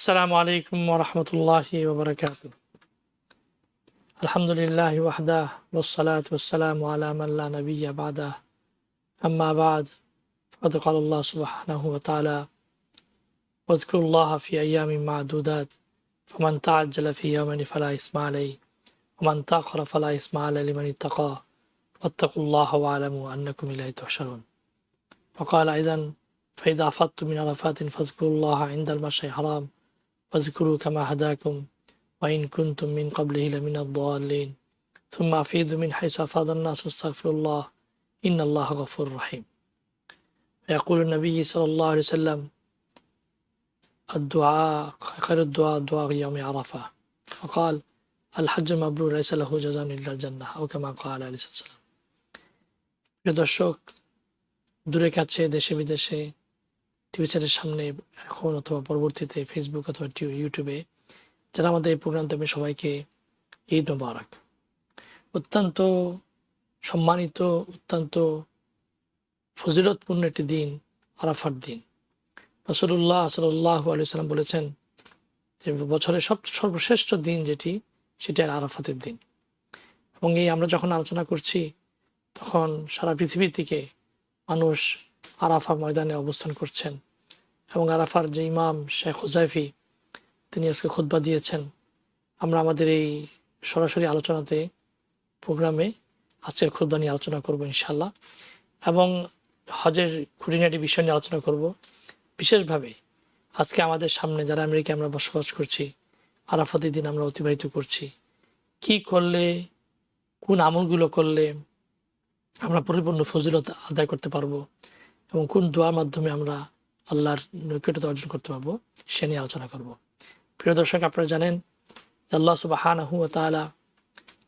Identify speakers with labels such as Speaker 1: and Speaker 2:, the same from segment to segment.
Speaker 1: السلام عليكم ورحمة الله وبركاته. الحمد لله وحده والصلاة والسلام على من لا نبي بعده. أما بعد فقد قال الله سبحانه وتعالى واذكروا الله في أيام معدودات فمن تعجل في يومين فلا إثم عليه ومن تأخر فلا إثم عليه لمن اتقى واتقوا الله واعلموا أنكم إليه تحشرون. وقال أيضا فإذا أفضتم من عرفات فاذكروا الله عند المشعر الحرام واذكروا كما هداكم وإن كنتم من قبله لمن الضالين ثم أفيدوا من حيث أفاض الناس واستغفروا الله إن الله غفور رحيم. ويقول النبي صلى الله عليه وسلم الدعاء خير الدعاء دعاء يوم عرفة وقال الحج المبرور ليس له جزاء إلا الجنة أو كما قال عليه الصلاة والسلام. প্রিয় দর্শক, দূরে কাছে দেশে বিদেশে টিভি চ্যানেলের সামনে এখন অথবা পরবর্তীতে ফেসবুক অথবা ইউটিউবে যারা আমাদের এই প্রোগ্রাম দেবে সবাইকে ঈদ মোবারক। অত্যন্ত সম্মানিত, অত্যন্ত ফজিলতপূর্ণ একটি দিন আরাফার দিন। রাসূলুল্লাহ সাল্লাল্লাহু আলাইহি ওয়াসাল্লাম বলেছেন যে বছরের সর্বশ্রেষ্ঠ দিন যেটি সেটি আরাফাতের দিন। এবং এই আমরা যখন আলোচনা করছি তখন সারা পৃথিবী থেকে মানুষ আরাফা ময়দানে অবস্থান করছেন এবং আরাফার যে ইমাম শেখ হুজাইফি তিনি আজকে খুতবা দিয়েছেন। আমরা আমাদের এই সরাসরি আলোচনাতে প্রোগ্রামে আজকের খুতবা নিয়ে আলোচনা করব ইনশাল্লাহ, এবং হজের খুঁটিনাটি বিষয় নিয়ে আলোচনা করব। বিশেষভাবে আজকে আমাদের সামনে যারা আমেরিকায় আমরা বসবাস করছি, আরাফাতের দিন আমরা অতিবাহিত করছি, কি করলে, কোন আমলগুলো করলে আমরা পরিপূর্ণ ফজিলত আদায় করতে পারবো এবং কোন দোয়ার মাধ্যমে আমরা আল্লাহর নৈকট্যতা অর্জন করতে পারবো সে নিয়ে আলোচনা করব। প্রিয় দর্শক, আপনারা জানেন যে আল্লাহ সুবহানাহু ওয়া তাআলা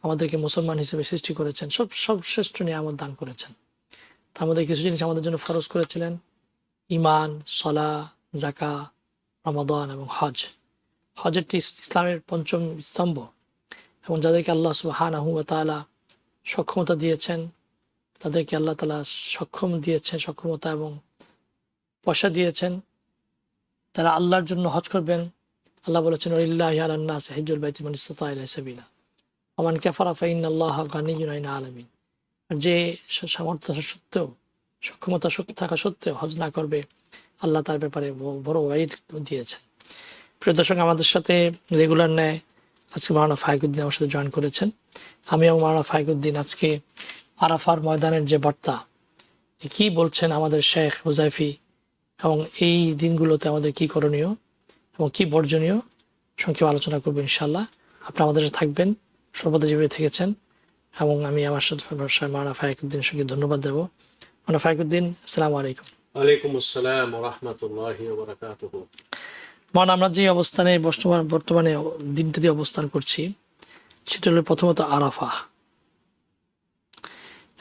Speaker 1: আমাদেরকে মুসলমান হিসেবে সৃষ্টি করেছেন, সর্বশ্রেষ্ঠ নিয়ামত দান করেছেন। তার মধ্যে কিছু জিনিস আমাদের জন্য ফরজ করেছিলেন: ঈমান, সালাহ, যাকাত, রমাদান এবং হজ। হজ একটি ইসলামের পঞ্চম স্তম্ভ এবং যাদেরকে আল্লাহ সুবহানাহু ওয়া তাআলা সক্ষমতা দিয়েছেন, তাদেরকে আল্লাহ তাআলা সক্ষমতা এবং পয়সা দিয়েছেন, তারা আল্লাহর জন্য হজ করবেন। আল্লাহ বলেছেন ওয়ালিল্লাহি আলান নাসি হিজ্জুল বাইতি মান ইসতাতা ইলাইহি সাবিলা ওয়া মান কাফারা ফাইন্নাল্লাহা গানিয়্যুন আনিল আলামিন। আর যে সামর্থ্য সত্ত্বেও, সক্ষমতা থাকা সত্ত্বেও হজ না করবে, আল্লাহ তার ব্যাপারে বড় ওয়াইদ দিয়েছেন। প্রিয় দর্শক, আমাদের সাথে রেগুলার নেয় আজকে মাওলানা ফাইকুদ্দিন আমার সাথে জয়েন করেছেন। আমি এবং মাওলানা ফাইকুদ্দিন আজকে আরাফার ময়দানের যে বার্তা, কি বলছেন আমাদের শেখ হুজাইফি এবং এই দিনগুলোতে আমাদের কি করণীয় এবং কি বর্জনীয় সংক্ষেপে আলোচনা করবো ইনশাল্লাহ। আপনারা আমাদের থাকবেন, সর্বদা যেভাবে থেকেছেন, এবং আমি আমার সাথে মাওলানা ফাইকুদ্দিনের সঙ্গে ধন্যবাদ দেবো। মাওলানা ফাইকুদ্দিন, আসসালামু আলাইকুম।
Speaker 2: ওয়ালাইকুম আসসালাম ওয়া রাহমাতুল্লাহি ওয়া বারাকাতুহু।
Speaker 1: মাওলানা, আমরা যে অবস্থানে বর্তমানে দিনটাতে অবস্থান করছি সেটা হলো প্রথমত আরাফা,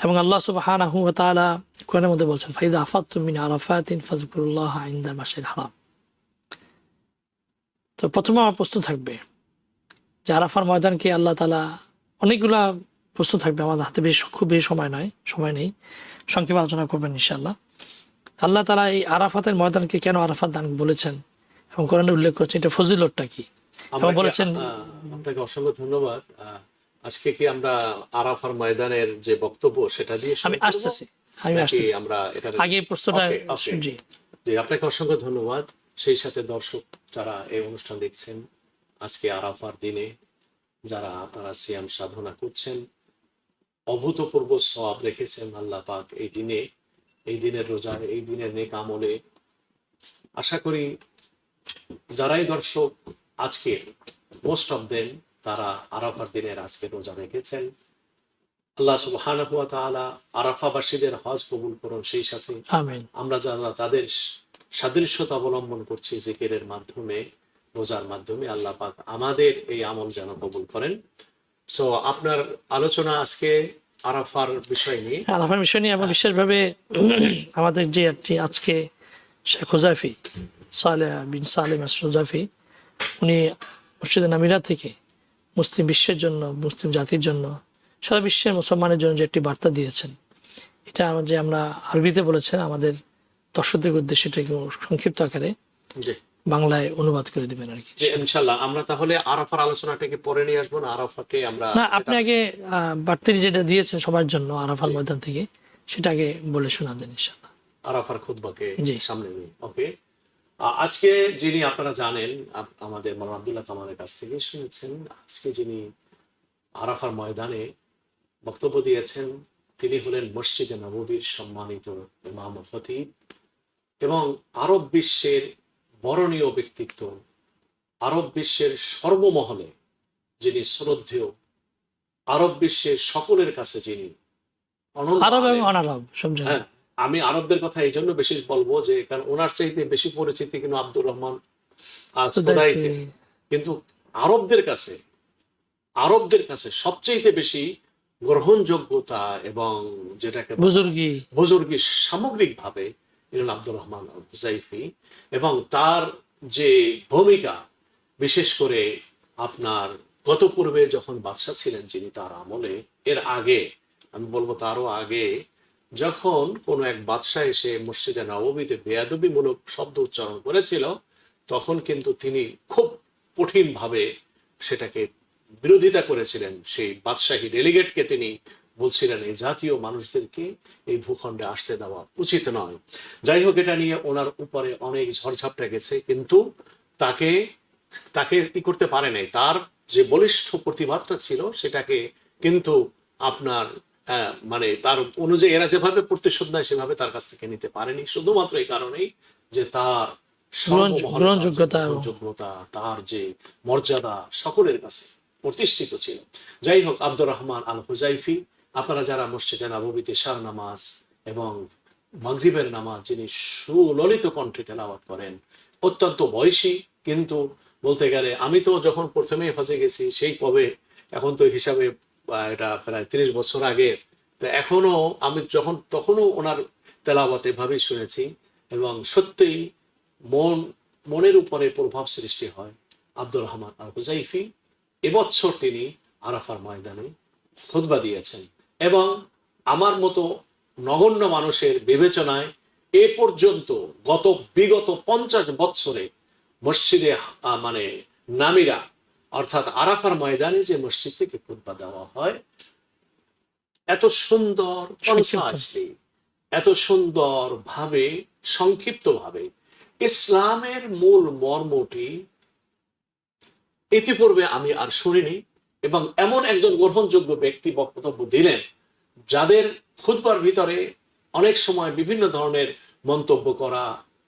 Speaker 1: এবং আল্লাহ সুবহানাহু ওয়া তাআলা কোরআনের মধ্যে বলছেন ফাইদা আফাদতুম মিন আরাফাতিন ফাযকুরুল্লাহা ইনদাল মাশআরিল হারাম। তো প্রথমে আমার প্রশ্ন থাকবে যে আরাফার ময়দানকে আল্লাহ তাআলা, অনেকগুলা প্রশ্ন থাকবে, আমাদের হাতে খুব বেশি সময় নেই, সংক্ষেপে আলোচনা করবেন ইনশাআল্লাহ। আল্লাহ তাআলা এই আরাফাতের ময়দানকে কেন আরাফাত দান বলেছেন এবং কোরআনে উল্লেখ করেছেন, এটা ফজিলতটা কি এবং বলেছেন।
Speaker 2: আপনাকে অসংখ্য ধন্যবাদ। আজকে কি আমরা আরাফার ময়দানের যে বক্তব্য সেটা দিয়ে
Speaker 1: আমি আসতেছি
Speaker 2: আমরা
Speaker 1: আগে প্রশ্নটা
Speaker 2: জি, আপনাকে অসংখ্য ধন্যবাদ। সেই সাথে দর্শক যারা এই অনুষ্ঠান দেখছেন, আজকে আরাফার দিনে যারা আপনারা সিয়াম সাধনা করছেন, অভূতপূর্ব সওয়াব রেখেছেন আল্লাহ পাক এই দিনের রোজা, এই দিনের নেক আমলে। আশা করি যারাই দর্শক আজকে মোস্ট অফ দেম তারা আরাফার দিনের আজকে রোজা রেখেছেন। আল্লাহ সুবহানাহু ওয়া তাআলা আরাফাবাসীদের হজ কবুল করুন। সেই সাথে
Speaker 1: আমিন।
Speaker 2: আমরা যারা তাদের সাদৃশ্যতা অবলম্বন করছি জিকিরের মাধ্যমে, রোজার মাধ্যমে, আল্লাহ পাক আমাদের এই আমল যেন কবুল করেন। সো আপনার আলোচনা আজকে আরাফার বিষয় নিয়ে
Speaker 1: এবং বিশেষভাবে আমাদের যে আজকে শেখ হুজাইফি সালেহ বিন সালেম হুজাইফি, উনি মসজিদে নামিরা থেকে মুসলিম বিশ্বের জন্য, মুসলিম জাতির জন্য, সারা বিশ্বের মুসলমানের জন্য যে একটি বার্তা দিয়েছেন, এটা যে আমরা আরবিতে বলেছেন আমাদের দর্শকদের উদ্দেশ্যে এটা সংক্ষিপ্ত আকারে বাংলায় অনুবাদ করে দিবেন আর কি।
Speaker 2: যে ইনশাল্লাহ আমরা তাহলে আরাফার আলোচনাটাকে পরে নিয়ে আসবো না, আরাফাকে আমরা
Speaker 1: না, আপনি আগে বার্তাটি যেটা দিয়েছেন সবার জন্য আরাফার ময়দান থেকে, সেটা আগে বলে শোনা দেন ইনশাআল্লাহ।
Speaker 2: আরাফার খুতবাকে
Speaker 1: জি।
Speaker 2: সামনে নিয়ে। ওকে, আজকে যিনি আপনারা জানেন, আমাদের মাওলানা আব্দুল্লাহ কামালের কাছ থেকে শুনেছেন, আজকে যিনি আরাফার ময়দানে বক্তব্য দিয়েছেন তিনি হলেন মসজিদে নববীর সম্মানিত ইমাম ও খতিব এবং আরব বিশ্বের বরণীয় ব্যক্তিত্ব, আরব বিশ্বের সর্বমহলে যিনি শ্রদ্ধেয়, আরব বিশ্বের সকলের কাছে যিনি অনন্য
Speaker 1: আরব এবং
Speaker 2: আলেম।
Speaker 1: অনারব সব জায়গায়।
Speaker 2: হ্যাঁ, আমি আরবদের কথা এই জন্য বেশি বলবো যে কারণ ওনার চাইতে বেশি পরিচিতি কিন্তু আব্দুর রহমান খোদাইফি, কিন্তু আরবদের কাছে সবচেয়ে বেশি গ্রহণযোগ্যতা এবং যেটাকে বুজুর্গি সামগ্রিকভাবে আব্দুর রহমান হুজাইফি, এবং তার যে ভূমিকা বিশেষ করে আপনার গত পূর্বে যখন বাদশাহ ছিলেন যিনি, তার আমলে, এর আগে আমি বলবো তারও আগে, যখন কোনো এক বাদশাহ এসে মসজিদে নববীতে বেয়াদবিমূলক শব্দ উচ্চারণ করেছিল তখন কিন্তু তিনি খুব কঠিন ভাবে সেটাকে বিরোধিতা করেছিলেন। সেই বাদশাহী ডেলিগেটকে তিনি বলছিলেন এই জাতীয় মানুষদেরকে এই ভূখণ্ডে আসতে দেওয়া উচিত নয়। যাই হোক, এটা নিয়ে ওনার উপরে অনেক ঝড়ঝাপটা গেছে, কিন্তু তাকে কি করতে পারে নাই, তার যে বলিষ্ঠ প্রতিবাদটা ছিল সেটাকে কিন্তু আপনার মানে তার অনুযায়ী এরা যেভাবে প্রতিশোধ নেয় সেভাবে তার কাছ থেকে নিতে পারেনি, শুধুমাত্র এই কারণেই যে তার গ্রহণযোগ্যতা, তার যে মর্যাদা সকলের কাছে প্রতিষ্ঠিত ছিল। যাই হোক, আব্দুর রহমান আল হুজাইফি, আপনারা যারা মসজিদে নববীতে ইশার নামাজ এবং মাগরিবের নামাজ যিনি সুললিত কণ্ঠে তেলাওয়াত করেন, অত্যন্ত বয়সী, কিন্তু বলতে গেলে আমি তো যখন প্রথমেই হজে গেছি সেই কবে, এখন তো হিসাবে এটা প্রায় 30 বছর আগে, তো এখনো আমি তখনও ওনার তেলাওয়াত এভাবেই শুনেছি এবং সত্যিই মনের উপরে প্রভাব সৃষ্টি হয়। আব্দুর রহমান আল হুজাইফি এবছর তিনি আরাফার ময়দানে খুতবা দিয়েছেন এবং আমার মতো নগণ্য মানুষের বিবেচনায় এ পর্যন্ত বিগত 50 বছরে মসজিদে মানে নামিরা অর্থাৎ আরাফার ময়দানে যে মসজিদ থেকে খুতবা দেওয়া হয়, এত সুন্দর কনসাসলি, এত সুন্দর ভাবে, সংক্ষিপ্ত ভাবে ইসলামের মূল মর্মটি ইতিপূর্বে আমি আর শুনিনি। এবং এমন একজন গ্রহণযোগ্য ব্যক্তি বক্তব্য দিলেন যাদের খুতবার ভিতরে অনেক সময় বিভিন্ন ধরনের মন্তব্য করা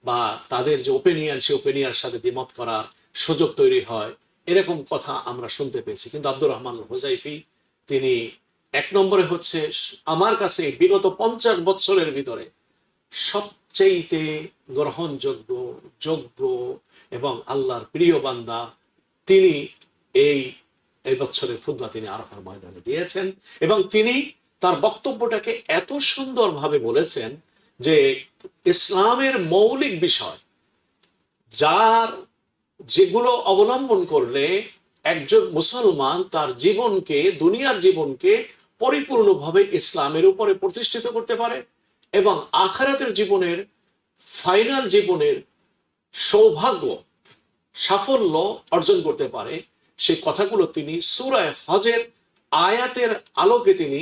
Speaker 2: বা তাদের যে ওপিনিয়ন, সেই ওপিনিয়নের সাথে দ্বিমত করার সুযোগ তৈরি হয়, এরকম কথা আমরা শুনতে পেয়েছি। কিন্তু আব্দুর রহমান হুজাইফি তিনি এক নম্বরে হচ্ছে আমার কাছে বিগত 50 বছরের ভিতরে সবচেয়ে গ্রহণযোগ্য, যোগ্য এবং আল্লাহর প্রিয় বান্দা। তিনি এই বছরের খুতবা তিনি আরাফার ময়দানে দিয়েছেন এবং তিনি তার বক্তব্যটাকে এত সুন্দরভাবে বলেছেন যে ইসলামের মৌলিক বিষয় যেগুলো অবলম্বন করলে একজন মুসলমান তার জীবনকে, দুনিয়ার জীবনকে পরিপূর্ণভাবে ইসলামের উপরে প্রতিষ্ঠিত করতে পারে এবং আখিরাতের জীবনের, ফাইনাল জীবনের সৌভাগ্য, সাফল্য অর্জন করতে পারে, সেই কথাগুলো তিনি সূরা হজের আয়াতের আলোকে তিনি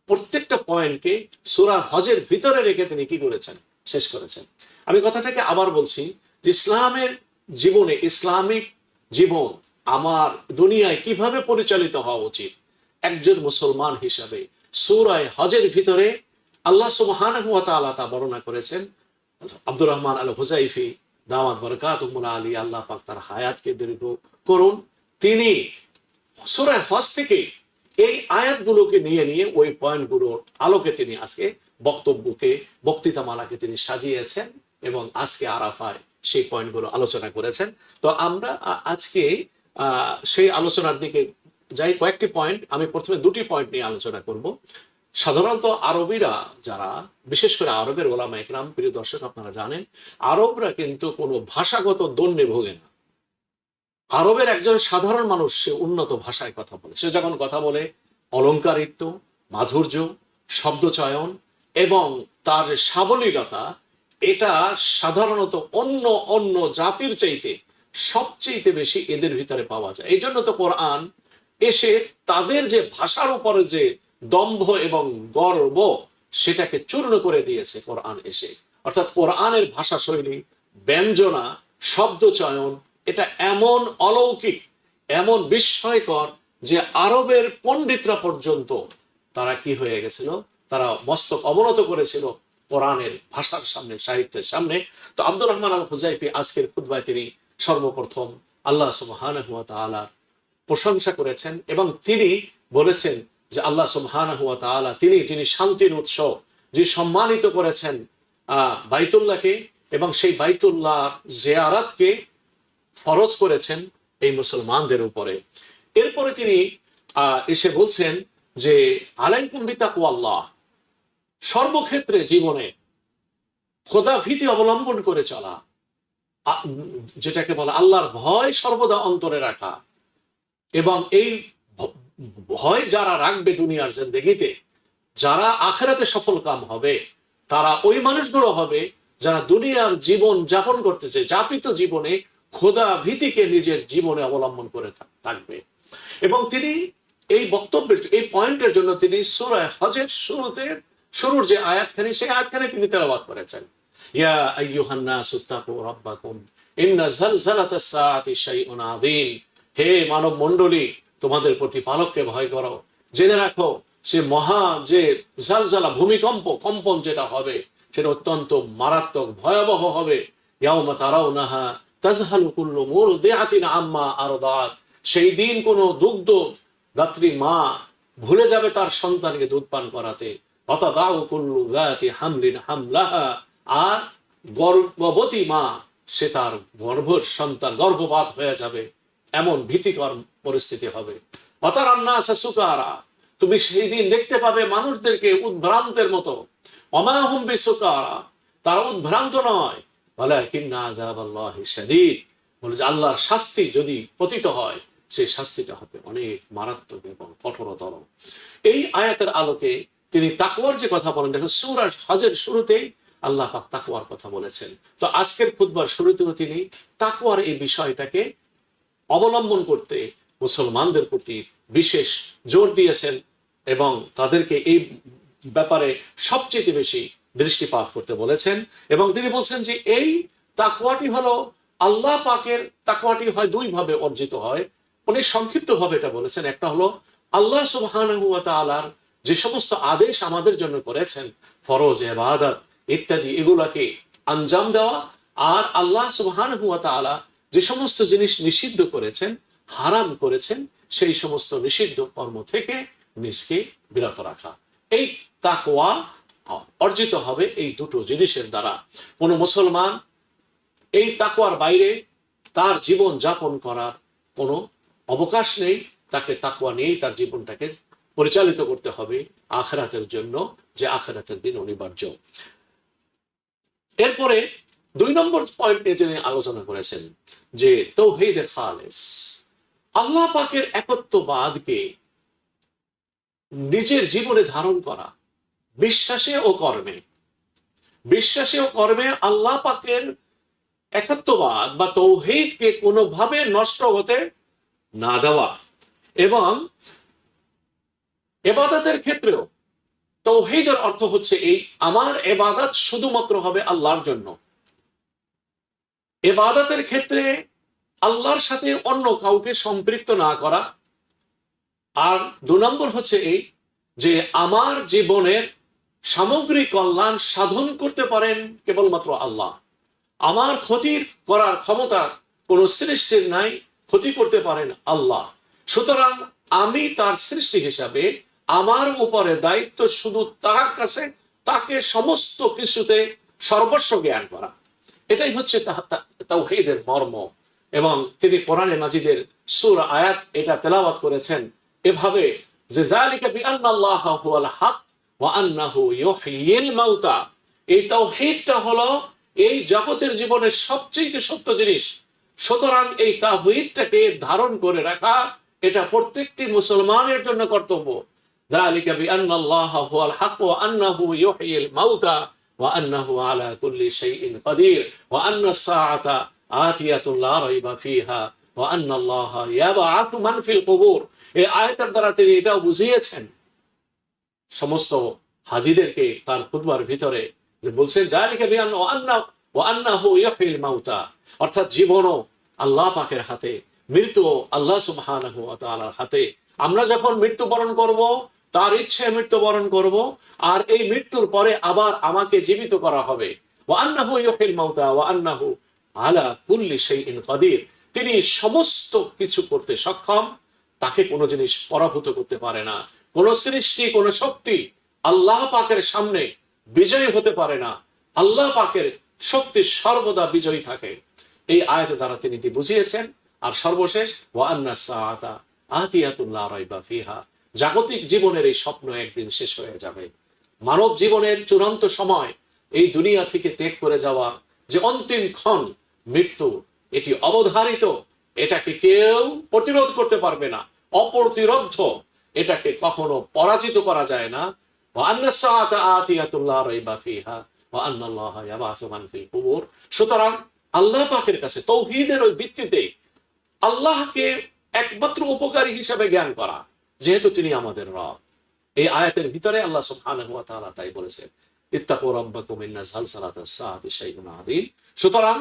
Speaker 2: প্রত্যেকটা পয়েন্টকে সূরা হজের ভিতরে রেখে তিনি কি করেছেন, শেষ করেছেন। আমি কথাটাকে আবার বলছি, ইসলামের জীবনে, ইসলামিক জীবন আমার দুনিয়ায় কিভাবে পরিচালিত হওয়া উচিত একজন মুসলমান হিসাবে সূরা হজের ভিতরে আল্লাহ সুবহানাহু ওয়া তাআলা তা বর্ণনা করেছেন। আব্দুর রহমান আল হুজাইফি দাওয়াত বারাকাতুহুল আলী, আল্লাহ পাক তার হায়াতকে দীর্ঘ করুন, তিনি সূরা হজ থেকে এই আয়াতগুলোকে নিয়ে ওই পয়েন্টগুলোর আলোকে তিনি আজকে বক্তৃতামালাকে তিনি সাজিয়েছেন এবং আজকে আরাফায় সেই পয়েন্টগুলো আলোচনা করেছেন। তো আমরা আজকে সেই আলোচনার দিকে যাই। কয়েকটি পয়েন্ট, আমি প্রথমে 2টি পয়েন্ট নিয়ে আলোচনা করব। সাধারণত আরবিরা যারা, বিশেষ করে আরবের ওলামা ইকরাম, প্রিয় দর্শক আপনারা জানেন, আরবরা কিন্তু কোনো ভাষাগত দ্বন্দ্বে ভোগে না। আরবের একজন সাধারণ মানুষ সে উন্নত ভাষায় কথা বলে, সে যখন কথা বলে অলংকারিত্ব, মাধুর্য, শব্দচয়ন এবং তার সাবলীলতা, এটা সাধারণত অন্য অন্য জাতির চাইতে সবচেয়ে বেশি এদের ভিতরে পাওয়া যায়। এই জন্য তো কোরআন এসে তাদের যে ভাষার উপরে যে দম্ভ এবং গর্ব সেটাকে চূর্ণ করে দিয়েছে কোরআন এসে। অর্থাৎ কোরআনের ভাষা শৈলী, ব্যঞ্জনা, শব্দ চয়ন এটা এমন অলৌকিক, এমন বিস্ময়কর যে আরবের পণ্ডিতরা পর্যন্ত তারা কি হয়ে গেছিল, তারা মস্তক অবনত করেছিল কোরআনের ভাষার সামনে, সাহিত্যের সামনে। তো আব্দুর রহমান আল হুযাইফী আজকের খুতবায় তিনি সর্বপ্রথম আল্লাহ সুবহানাহু ওয়া তাআলার প্রশংসা করেছেন এবং তিনি বলেছেন যে আল্লাহ সুবহানাহু ওয়া তাআলা তিনি যিনি শান্তির উৎস, যে সম্মানিত করেছেন বাইতুল্লাহকে এবং সেই বাইতুল্লাহর জিয়ারাতকে ফরজ করেছেন এই মুসলমানদের উপরে। এরপরে তিনি এসে বলছেন যে আলাইকুম বিতাকওয়াল্লাহ, সর্বক্ষেত্রে জীবনে খোদা ভীতি অবলম্বন করে চলা, যেটাকে বলা আল্লাহর ভয় সর্বদা অন্তরে রাখা। এবং এই ভয় যারা রাখবে দুনিয়ার জিন্দেগিতে, যারা আখিরাতে সফল কাম হবে, তারা ওই মানুষগুলো হবে যারা দুনিয়ার জীবন যাপন করতেছে, যাপিত জীবনে খোদা ভীতিকে নিজের জীবনে অবলম্বন করে থাকবে। এবং তিনি এই বক্তব্যের, এই পয়েন্টের জন্য তিনি সূরা হজের শুরুর যে আয়াতখানি, সেই আয়াতখানি তিনি তেলাওয়াত করেছেন। ইয়া আইয়ুহান নাসু তাকু রাব্বাকুম ইন্না যালযালাতাস সাআতি শাইউন আযীম। হে মানব মণ্ডলী, তোমাদের প্রতিপালককে ভয় করো, জেনে রাখো সে মহা যে জালজালা, ভূমিকম্প, কম্পন যেটা হবে সেটা অত্যন্ত মারাত্মক, ভয়াবহ হবে। ইয়াউমা তারাউনাহা তাযহালু কুল্লু মুরদিআতিন আম্মা আরদাত। সেই দিন কোনো দুগ্ধ দাত্রী মা ভুলে যাবে তার সন্তানকে দুধ পান করাতে। ওয়াতাদাউ কুল্লু যাতি হামলিন হামলাহা, আর গর্ভবতী মা সে তার গর্ভের সন্তান গর্ভপাত হয়ে যাবে, এমন ভীতিকর পরিস্থিতি হবে। ওয়াতারান নাসা সুকারা, তুমি সেই দিন দেখতে পাবে মানুষদেরকে উদ্ভ্রান্তের মতো। ওমা হুম বিসুকারা, তারা উদ্ভ্রান্ত নয়। ওয়ালাকিন্না আযাবাল্লাহি শাদীদ, বলে যে আল্লাহর শাস্তি যদি পতিত হয় সেই শাস্তিটা হবে অনেক মারাত্মক এবং কঠোরতর। এই আয়াতের আলোকে তিনি তাকওয়ার যে কথা বলেন, দেখো সূরা হজের শুরুতেই আল্লাহ পাক তাকওয়ার কথা বলেছেন। তো আজকের খুতবার শুরুতেও তিনি তাকওয়ার এই বিষয়টাকে অবলম্বন করতে মুসলমানদের প্রতি বিশেষ জোর দিয়েছেন এবং তাদেরকে এই ব্যাপারে সবচেয়ে বেশি দৃষ্টিপাত করতে বলেছেন। এবং তিনি বলছেন যে এই তাকওয়াটি হলো আল্লাহ পাকের, তাকওয়াটি হয় দুই ভাবে অর্জিত হয়। উনি সংক্ষিপ্ত ভাবে এটা বলেছেন। একটা হলো আল্লাহ সুবহানাহু ওয়া তাআলার যে সমস্ত আদেশ আমাদের জন্য করেছেন, ফরজ, ইবাদত ইত্যাদি, এগুলাকে আঞ্জাম দেওয়া। আর আল্লাহ সুবহানাহু ওয়া তাআলা যে সমস্ত জিনিস নিষিদ্ধ করেছেন, হারাম করেছেন, সেই সমস্ত নিষিদ্ধ কর্ম থেকে নিজকে বিরত রাখা। এই তাকওয়া অর্জিত হবে এই দুটো জিনিসের দ্বারা। কোনো মুসলমান এই তাকওয়ার বাইরে তার জীবন যাপন করার কোনো অবকাশ নেই। তাকে তাকওয়া নিয়েই তার জীবনটাকে পরিচালিত করতে হবে আখিরাতের জন্য, যে আখিরাতের দিন অনিবার্য। এরপরে 2 নম্বর পয়েন্ট নিয়ে তিনি আলোচনা করেছেন যে তাওহীদে খালেস, আল্লাহ পাকের একত্ববাদকে নিজের জীবনে ধারণ করা, বিশ্বাসে ও কর্মে। বিশ্বাসে ও কর্মে আল্লাহ পাকের একত্ববাদ বা তাওহীদকে কোনোভাবে নষ্ট হতে না দেওয়া। এবং ইবাদতের ক্ষেত্রেও তাওহীদের অর্থ হচ্ছে এই, আমার ইবাদত শুধুমাত্র হবে আল্লাহর জন্য। ইবাদতের ক্ষেত্রে আল্লাহর সাথে অন্য কাউকে সম্পৃক্ত না করা। আর 2 নম্বর হচ্ছে এই যে আমার জীবনের সামগ্রিক কল্যাণ সাধন করতে পারেন কেবলমাত্র আল্লাহ। আমার ক্ষতির করার ক্ষমতা কোনো সৃষ্টির নাই, ক্ষতি করতে পারেন আল্লাহ। সুতরাং আমি তার সৃষ্টি হিসাবে আমার উপরে দায়িত্ব শুধু তার কাছে, তাকে সমস্ত কিছুতে সর্বস্ব জ্ঞান করা। এটাই হচ্ছে তাওহীদের মর্ম। এবং তিনি কোরআনে মাজিদের সূরা আয়াত এটা তেলাওয়াত করেছেন এভাবে যে যালিকা বিআন্নাল্লাহা হুয়াল হক ওয়া আন্নাহু ইউহয়িল মাউতা। এই তাওহীদটা হলো এই জগতের জীবনের সবচেয়ে সত্য জিনিস। সুতরাং এই তাওহীদটাকে ধারণ করে রাখা এটা প্রত্যেকটি মুসলমানের জন্য কর্তব্য। যালিকা বিআন্নাল্লাহা হুয়াল হক ওয়া আন্নাহু ইউহয়িল মাউতা وأنه على كل شيء قدير وأن الساعة آتية لا ريب فيها وأن الله يبعث من في القبور। এই আয়াতের দ্বারা তিনি এটাও বুঝিয়েছেন সমস্ত হাজীদেরকে তার খুতবার ভিতরে, যে বলছেন যালিকা বিআন্না ওয়া আন্নাহু ইউহিল মাউতা, অর্থাৎ জীবনও আল্লাহ পাকের হাতে, মৃত্যু আল্লাহ সুবহানাহু ওয়া তাআলার হাতে। আমরা যখন মৃত্যুবরণ করব, তার ইচ্ছে মৃত্যুবরণ করব, আর এই মৃত্যুর পরে আবার আমাকে জীবিত করা হবে। ওয়া আন্নাহু ইউহিল মাউতা ওয়া আন্নাহু আলা কুল্লি শাইইন কাদির, তিনি সমস্ত কিছু করতে সক্ষম, তাকে কোনো জিনিস পরাভূত করতে পারে না। কোন সৃষ্টি, কোন শক্তি আল্লাহ পাকের সামনে বিজয়ী হতে পারে না। আল্লাহ পাকের শক্তি সর্বদা বিজয়ী থাকে। এই আয়াতের দ্বারা তিনি এটি বুঝিয়েছেন। আর সর্বশেষ ওয়া আন্না সাআতা আতিয়াতুন লা রাইবা ফিহা, জাগতিক জীবনের এই স্বপ্ন একদিন শেষ হয়ে যাবে। মানব জীবনের চূড়ান্ত সময়, এই দুনিয়া থেকে ত্যাগ করে যাওয়ার যে অন্তিম ক্ষণ মৃত্যু, এটি অবধারিত, এটাকে কেউ প্রতিরোধ করতে পারবে না, অপ্রতিরোধ্য, এটাকে কখনো পরাজিত করা যায় না। ওয়া আন্না সাআতা আতিয়াতুন লা রাইবা ফিহা ওয়া আন্নাল্লাহা ইয়াবআসু মান ফিল কুবুর। সুতরাং আল্লাহ পাকের কাছে তাওহীদের ওই ভিত্তিতে আল্লাহকে একমাত্র উপকারী হিসেবে জ্ঞান করা, যেহেতু তিনি আমাদের রব। এই আয়াতের ভিতরে আল্লাহ সুবহানাহু ওয়া তাআলা তাই বলেছেন, ইত্তাকু রাব্বাকুম ইন্না যালযালাতাস সাআতি শাইউন আযীম। সুতরাং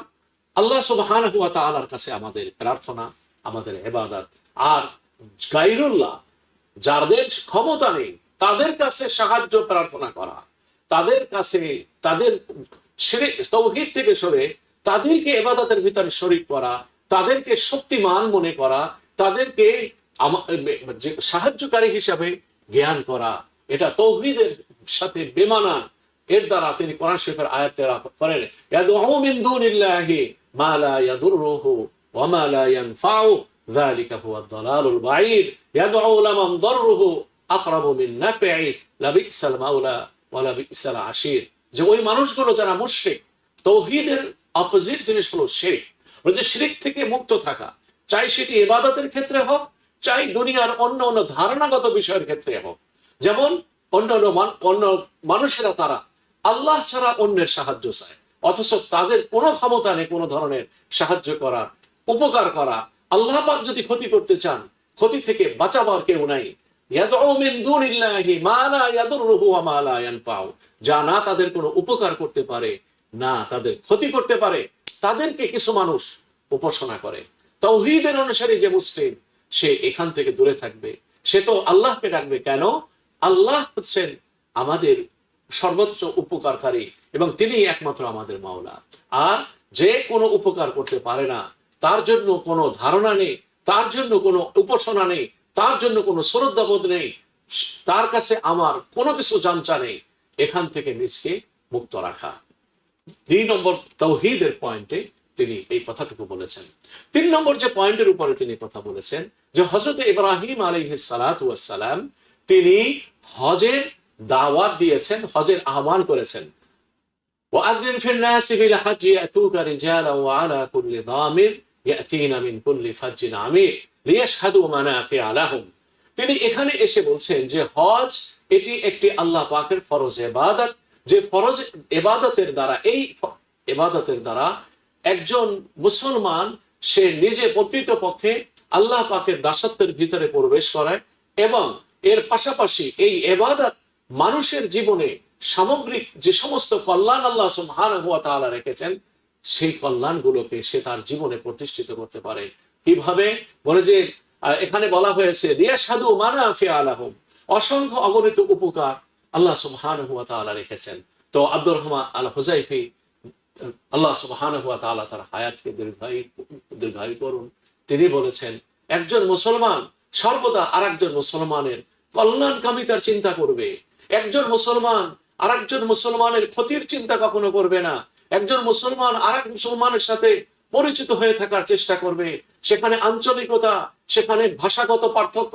Speaker 2: আল্লাহ সুবহানাহু ওয়া তাআলার কাছে আমাদের প্রার্থনা, আমাদের ইবাদত, আর গায়রুল্লাহ যাদের ক্ষমতা নেই তাদের কাছে সাহায্য প্রার্থনা করা, তাদের কাছে তাদের শিরক তাওহীদ থেকে সরে তাদেরকে ইবাদতের ভিতরে শরীক করা, তাদেরকে শক্তিমান মনে করা, তাদেরকে সাহায্যকারী হিসাবে জ্ঞান করা, এটা তাওহীদের সাথে বেমানান। এর দ্বারা তিনি কোরআন শরীফের আয়াত তেলাওয়াত করেন, ইয়াদউ মিন দুনিল্লাহি মা লা ইয়াদুররুহু ওয়া মা লা ইয়ানফাউ যালিকা হুয়াদ দালালুল বাঈদ ইয়াদউ লামান দাররুহু আকরাবু মিন নাফঈ লাবিসাল মাওলা ওয়া লাবিসাল আশির। যে ওই মানুষগুলো যারা মুশরিক, তাওহীদের অপোজিট জিনিস হলো শিরক। ওই যে শিরক থেকে মুক্ত থাকা, চাই সেটি ইবাদতের ক্ষেত্রে হোক, চাই দুনিয়ার অন্য অন্য ধারণাগত বিষয়ের ক্ষেত্রে হোক। যেমন অন্য মানুষেরা তারা আল্লাহ ছাড়া অন্যের সাহায্য চায়, অথচ তাদের কোনো ক্ষমতা নেই কোনো ধরনের সাহায্য করার, উপকার করা। আল্লাহ পাক যদি ক্ষতি করতে চান, ক্ষতি থেকে বাঁচাবার কেউ নাই। ইয়াদউ মিন দুনিল্লাহি মা লা ইয়াদুররুহু ওয়া মা লা ইয়ানফাউ, যা না তাদের কোনো উপকার করতে পারে, না তাদের ক্ষতি করতে পারে, তাদেরকে কিছু মানুষ উপাসনা করে। তাওহীদের অনুসারী যে মুসলিম, সে এখান থেকে দূরে থাকবে। সে তো আল্লাহকে ডাকবে। কেন? আল্লাহ হচ্ছেন আমাদের সর্বোচ্চ উপকারকারী এবং তিনি একমাত্র আমাদের মাওলা। আর যে কোনো উপকার করতে পারে না, তার জন্য কোনো ধারণা নেই, তার জন্য কোনো উপাসনা নেই, তার জন্য কোনো শ্রদ্ধাবোধ নেই, তার কাছে আমার কোনো কিছু জানচা নেই, এখান থেকে নিজকে মুক্ত রাখা। 2 নম্বর তাওহীদের পয়েন্টে তিনি এই কথাটুকু বলেছেন। 3 নম্বর যে পয়েন্টের উপরে তিনি কথা বলেছেন, যে হযরত ইব্রাহিম আলাইহিস সালাতু ওয়াস সালাম তিনি হজের দাওয়াত দিয়েছেন, হজের আহ্বান করেছেন। ওয়াআযিন ফিন নাসি বিল হাজ্জি ইয়াতুকা রিজালান ওয়া আলা কুল্লি দামির ইয়াতিনা মিন কুল্লি ফাজ্জিন আমিক লিয়াশহাদু মানাফিআ লাহুম। তিনি এখানে এসে বলছেন যে হজ এটি একটি আল্লাহ পাকের ফরজ ইবাদত, যে ফরজ ইবাদতের দ্বারা, এই ইবাদতের দ্বারা একজন মুসলমান সে নিজে প্রকৃতপক্ষে আল্লাহ পাকের দাসত্বের ভিতরে প্রবেশ করায়, এবং এর পাশাপাশি এই ইবাদত মানুষের জীবনে সামগ্রিক যে সমস্ত কল্যাণ আল্লাহ সুবহানাহু ওয়া তাআলা রেখেছেন, সেই কল্যাণগুলোকে সে তার জীবনে প্রতিষ্ঠিত করতে পারে। কিভাবে? বলে যে এখানে বলা হয়েছে লিয়াশহাদু মানাফিআ লাহুম, অসংখ্য অগণিত উপকার আল্লাহ সুবহানাহু ওয়া তাআলা রেখেছেন। তো আব্দুর রহমান আল হুযাইফি, আল্লাহ সুবহানাহু ওয়া তাআলা তার হায়াতকে দীর্ঘায়ু করুন, তিনি বলেছেন একজন মুসলমান সর্বদা আরেকজন মুসলমানের কল্যাণকামিতার চিন্তা করবে। একজন মুসলমান আরেকজন মুসলমানের ক্ষতির চিন্তা কখনো করবে না। একজন মুসলমান আরেক মুসলমানের সাথে পরিচিত হয়ে থাকার চেষ্টা করবে। সেখানে আঞ্চলিকতা, সেখানে ভাষাগত পার্থক্য,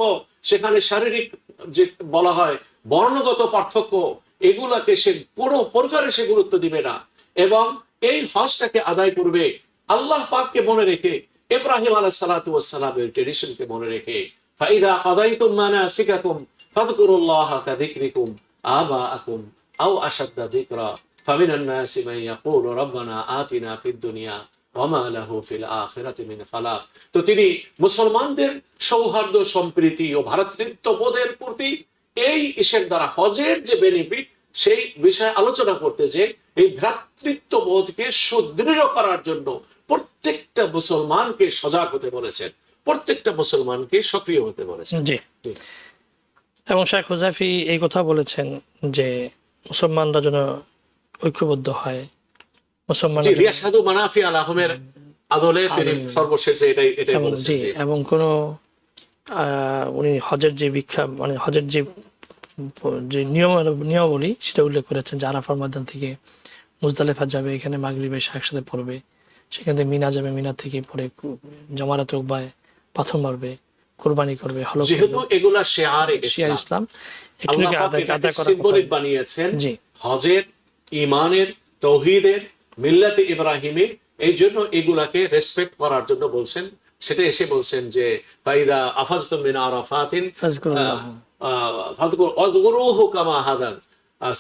Speaker 2: সেখানে শারীরিক যে বলা হয় বর্ণগত পার্থক্য, এগুলাকে সে কোনো প্রকারে সে গুরুত্ব দিবে না, এবং এই হজটাকে আদায় করবে আল্লাহ পাককে মনে রেখে, ইব্রাহিম আলাইহিস সালাতু ওয়াস সালামের ট্রেডিশনকে মনে রেখে। ফাইদা কাদাইতুম মানাসিকাকুম ফাযকুরুল্লাহা কাযিকরিকুম আবাআকুম আও আশাদ্দা যিকরা ফামিনান নাসি মান ইয়াকুলু রাব্বানা আতিনা ফিদ দুনিয়া ওয়া মা লাহু ফিল আখিরাতি মিন খালাক। তো তিনি মুসলমানদের সৌহার্দ্য, সম্প্রীতি ও ভ্রাতৃত্ববোধের প্রতি এই ইসের দ্বারা হজের যে বেনিফিট সেই বিষয়ে আলোচনা করতে, যে এই ভ্রাতৃত্ববোধকে সুদৃঢ় করার জন্য প্রত্যেকটা মুসলমানকে সজাগ হতে বলেছেন, প্রত্যেকটা মুসলমানকে সক্রিয় হতে বলেছেন।
Speaker 1: জি। এবং শেখ হুযাইফী এই কথা বলেছেন যে মুসলমানরা যেন ঐক্যবদ্ধ হয়, মুসলমানরা
Speaker 2: রিয়াসাদু মানাফি আল আহমের আদলে তিনি সর্বশেষে এটাই বলেছেন।
Speaker 1: জি, এবং কোনো উনি হজের যে মানে হজের যে নিয়মাবলী সেটা উল্লেখ করেছেন, যে আরাফার ময়দান থেকে মুজদালিফা যাবে, এখানে মাগরিবে একসাথে পড়বে, সেখান থেকে মিনা যাবে, মিনা থেকে পরে জমারাত উকবায় পাথর মারবে, কুরবানি করবে, হলো
Speaker 2: যেহেতু এগুলা শেয়ার
Speaker 1: ইসলাম
Speaker 2: সিম্বলিক বানিয়েছেন হজের, ইমানের, তৌহিদের, মিল্লাতে ইব্রাহিমের, এই জন্য এগুলাকে রেসপেক্ট করার জন্য বলছেন। সেটা এসে বলছেন যে ফাইদা আফাজতুম মিন আরাফাতিন ফাযকুরুহু কামা হাদান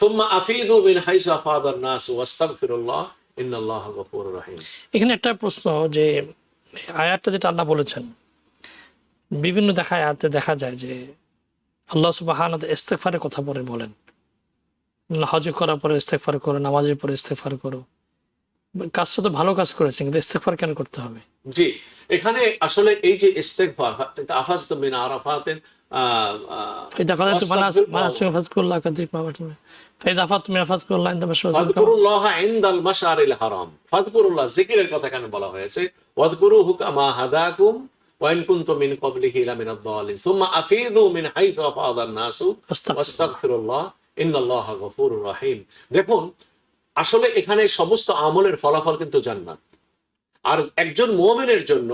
Speaker 2: সুম্মা আফিদু মিন হাইসু আফাদান নাস ওয়াস্তাগফিরুল্লাহ ইন্নাল্লাহা গফুরুর রহিম।
Speaker 1: এখানে একটা প্রশ্ন, যে আয়াতটা যেটা আল্লাহ বলেছেন, বিভিন্ন আয়াতে দেখা যায় যে আল্লাহ সুবহানাহু ওয়া তাআলা ইস্তিগফারের কথা বলেন, হজ করার পরে ইস্তেগফার করো, নামাজের পরে ইস্তেগফার করো। কাজটা তো ভালো কাজ করেছেন, কিন্তু ইস্তেগফার কেন করতে হবে?
Speaker 2: জি, এখানে আসলে এই যে ইস্তেগফার, আফাজতু মিন আরাফাতিন ফাযকুরুল্লাহা ইনদাল মাশআরিল হারাম। ফাযকুরুল্লাহ জিকিরের কথা এখানে বলা হয়েছে, ওয়াযকুরুহু কামা হাদাকুম ওয়া ইন কুনতুম মিন ক্বাবলিহি লামিনাদ দালিন সুম্মা আফিদু মিন হাইসু আফাদান নাসু ওয়াস্তাগফিরুল্লাহ ইন্নাল্লাহা গফুরুর রহিম। দেখুন, আসলে এখানে সমস্ত আমলের ফলাফল কিন্তু জান্নাত। আর একজন মুমিনের জন্য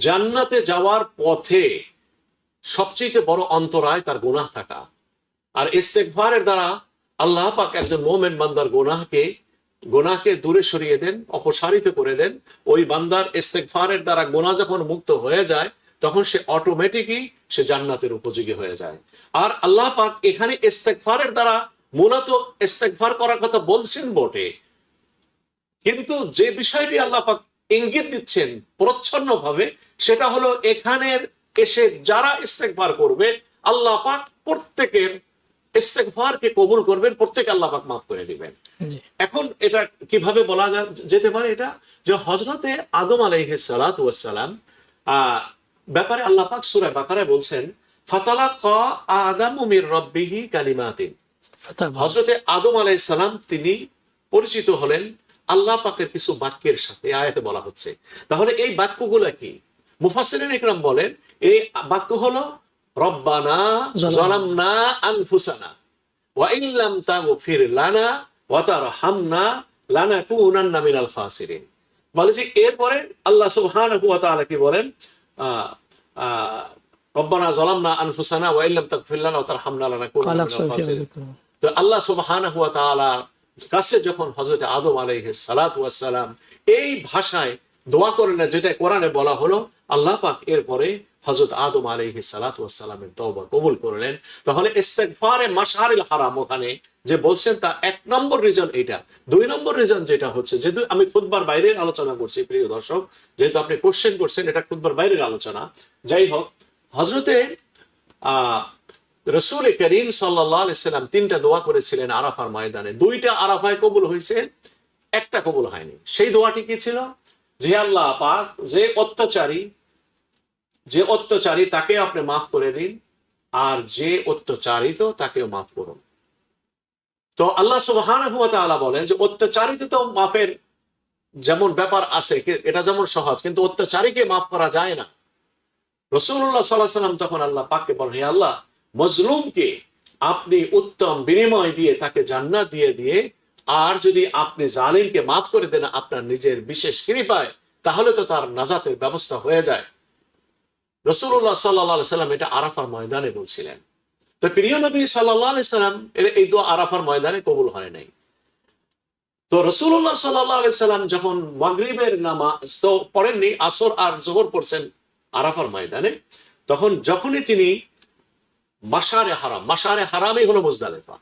Speaker 2: জান্নাতে যাওয়ার পথে সবচেয়ে বড় অন্তরায় তার গুনাহ থাকা। আর ইস্তেগফারের দ্বারা আল্লাহ পাক একজন মুমিন বান্দার গুনাহকে দূরে সরিয়ে দেন, অপসারিত করে দেন। ওই বান্দার ইস্তেগফারের দ্বারা গুনাহ যখন মুক্ত হয়ে যায়, তখন সে অটোমেটিকই সে জান্নাতের উপযোগী হয়ে যায়। আর আল্লাহ পাক এখানে ইস্তেগফারের দ্বারা মূলত ইস্তেগফার করার কথা বলছেন বটে, কিন্তু যে বিষয়টি আল্লাহ পাক ইঙ্গিত দিচ্ছেন প্রচ্ছন্নভাবে, সেটা হলো এখানের এসে যারা ইস্তেগফার করবে, আল্লাহ পাক প্রত্যেকের ইস্তেগফারকে কবুল করবেন, প্রত্যেকে আল্লাহ পাক মাফ করে দিবেন। এখন এটা কিভাবে বলা যেতে পারে? এটা যে হযরতে আদম আলাইহিস সালাতু ওয়াস সালাম ব্যাপারে আল্লাহ পাক সূরা বাকারায় বলছেন, ফাতালাকা আদামু মির রাব্বিহি কালিমাতিন। হযরতে আদম আলাইহিস সালাম তিনি পরিচিত হলেন আল্লাহ পাকের কিছু বাক্যের সাথে, আয়াতে বলা হচ্ছে। তাহলে এই বাক্যগুলো কি? মুফাসসিরিন ইকরাম বলেন এই বাক্য হলো রব্বানা যালামনা আনফুসানা ওয়া ইন লাম তাগফির লানা ওয়া তারহামনা লানাকুনান্না মিনাল খাসিরিন। বলে যে এরপরে আল্লাহ সুবহানাহু ওয়া তাআলা কি বলেন, রব্বানা যালামনা আনফুসানা ওয়া ইন লাম তাগফির লানা ওয়া তারহামনা লানাকুনান্না মিনাল খাসিরিন। তো আল্লাহ সুবহানাহু ওয়া তাআলা কাছে যখন হযরত আদম আলাইহিস সালাতু ওয়াস সালাম এই ভাষায় দোয়া করলেন, যেটা কোরআনে বলা হলো, আল্লাহ পাক এরপরে হযরত আদম আলাইহিস সালাতু ওয়াস সালামের তওবা কবুল করলেন। তাহলে ইস্তেগফারে মাশআরিল হারাম ওখানে যে বলছেন, তা এক নম্বর রিজন এটা। দুই নম্বর রিজন যেটা হচ্ছে, যেহেতু আমি খুতবার বাইরের আলোচনা করছি প্রিয় দর্শক, যেহেতু আপনি কোশ্চেন করছেন, এটা খুতবার বাইরের আলোচনা। যাই হোক, হযরতে রাসূল করিম সাল্লাল্লাহু আলাইহি সাল্লাম তিনটা দোয়া করেছিলেন আরাফার ময়দানে। দুইটা আরাফায় কবুল হয়েছে, একটা কবুল হয়নি। সেই দোয়াটি কি ছিল? যে আল্লাহ পাক যে অত্যাচারী তাকে আপনি মাফ করে দিন, আর যে অত্যাচারিত তাকেও মাফ করুন। তো আল্লাহ সুবহানাহু ওয়া তাআলা বলেন যে অত্যাচারিত তো মাফের যেমন ব্যাপার আছে, এটা যেমন সহজ, কিন্তু অত্যাচারীকে মাফ করা যায় না। রাসূলুল্লাহ সাল্লাল্লাহু আলাইহি ওয়াসাল্লাম তখন আল্লাহ পাককে বলেন, হে আল্লাহ, মজলুমকে আপনি উত্তম বিনিময় দিয়ে তাকে জান্নাত দিয়ে আর যদি আপনি জালিমকে মাফ করে দেন আপনার নিজের বিশেষ কৃপায়, তাহলে তো তার নাজাতের ব্যবস্থা হয়ে যায়। রাসূলুল্লাহ সাল্লাল্লাহু আলাইহি সাল্লাম এটা আরাফার ময়দানে বলছিলেন। তো প্রিয় নবী সাল্লাল্লাহু আলাইহি সাল্লাম এই দোয়া আরাফার ময়দানে কবুল হয় নাই। তো রাসূলুল্লাহ সাল্লাল্লাহু আলাইহি সাল্লাম যখন মাগরিবের নামাজ তো পড়েননি, আসর আর যোহর পড়ছেন আরাফার ময়দানে, তখন যখনই তিনি মাশআরে হারামই হলো মুজদালিফা,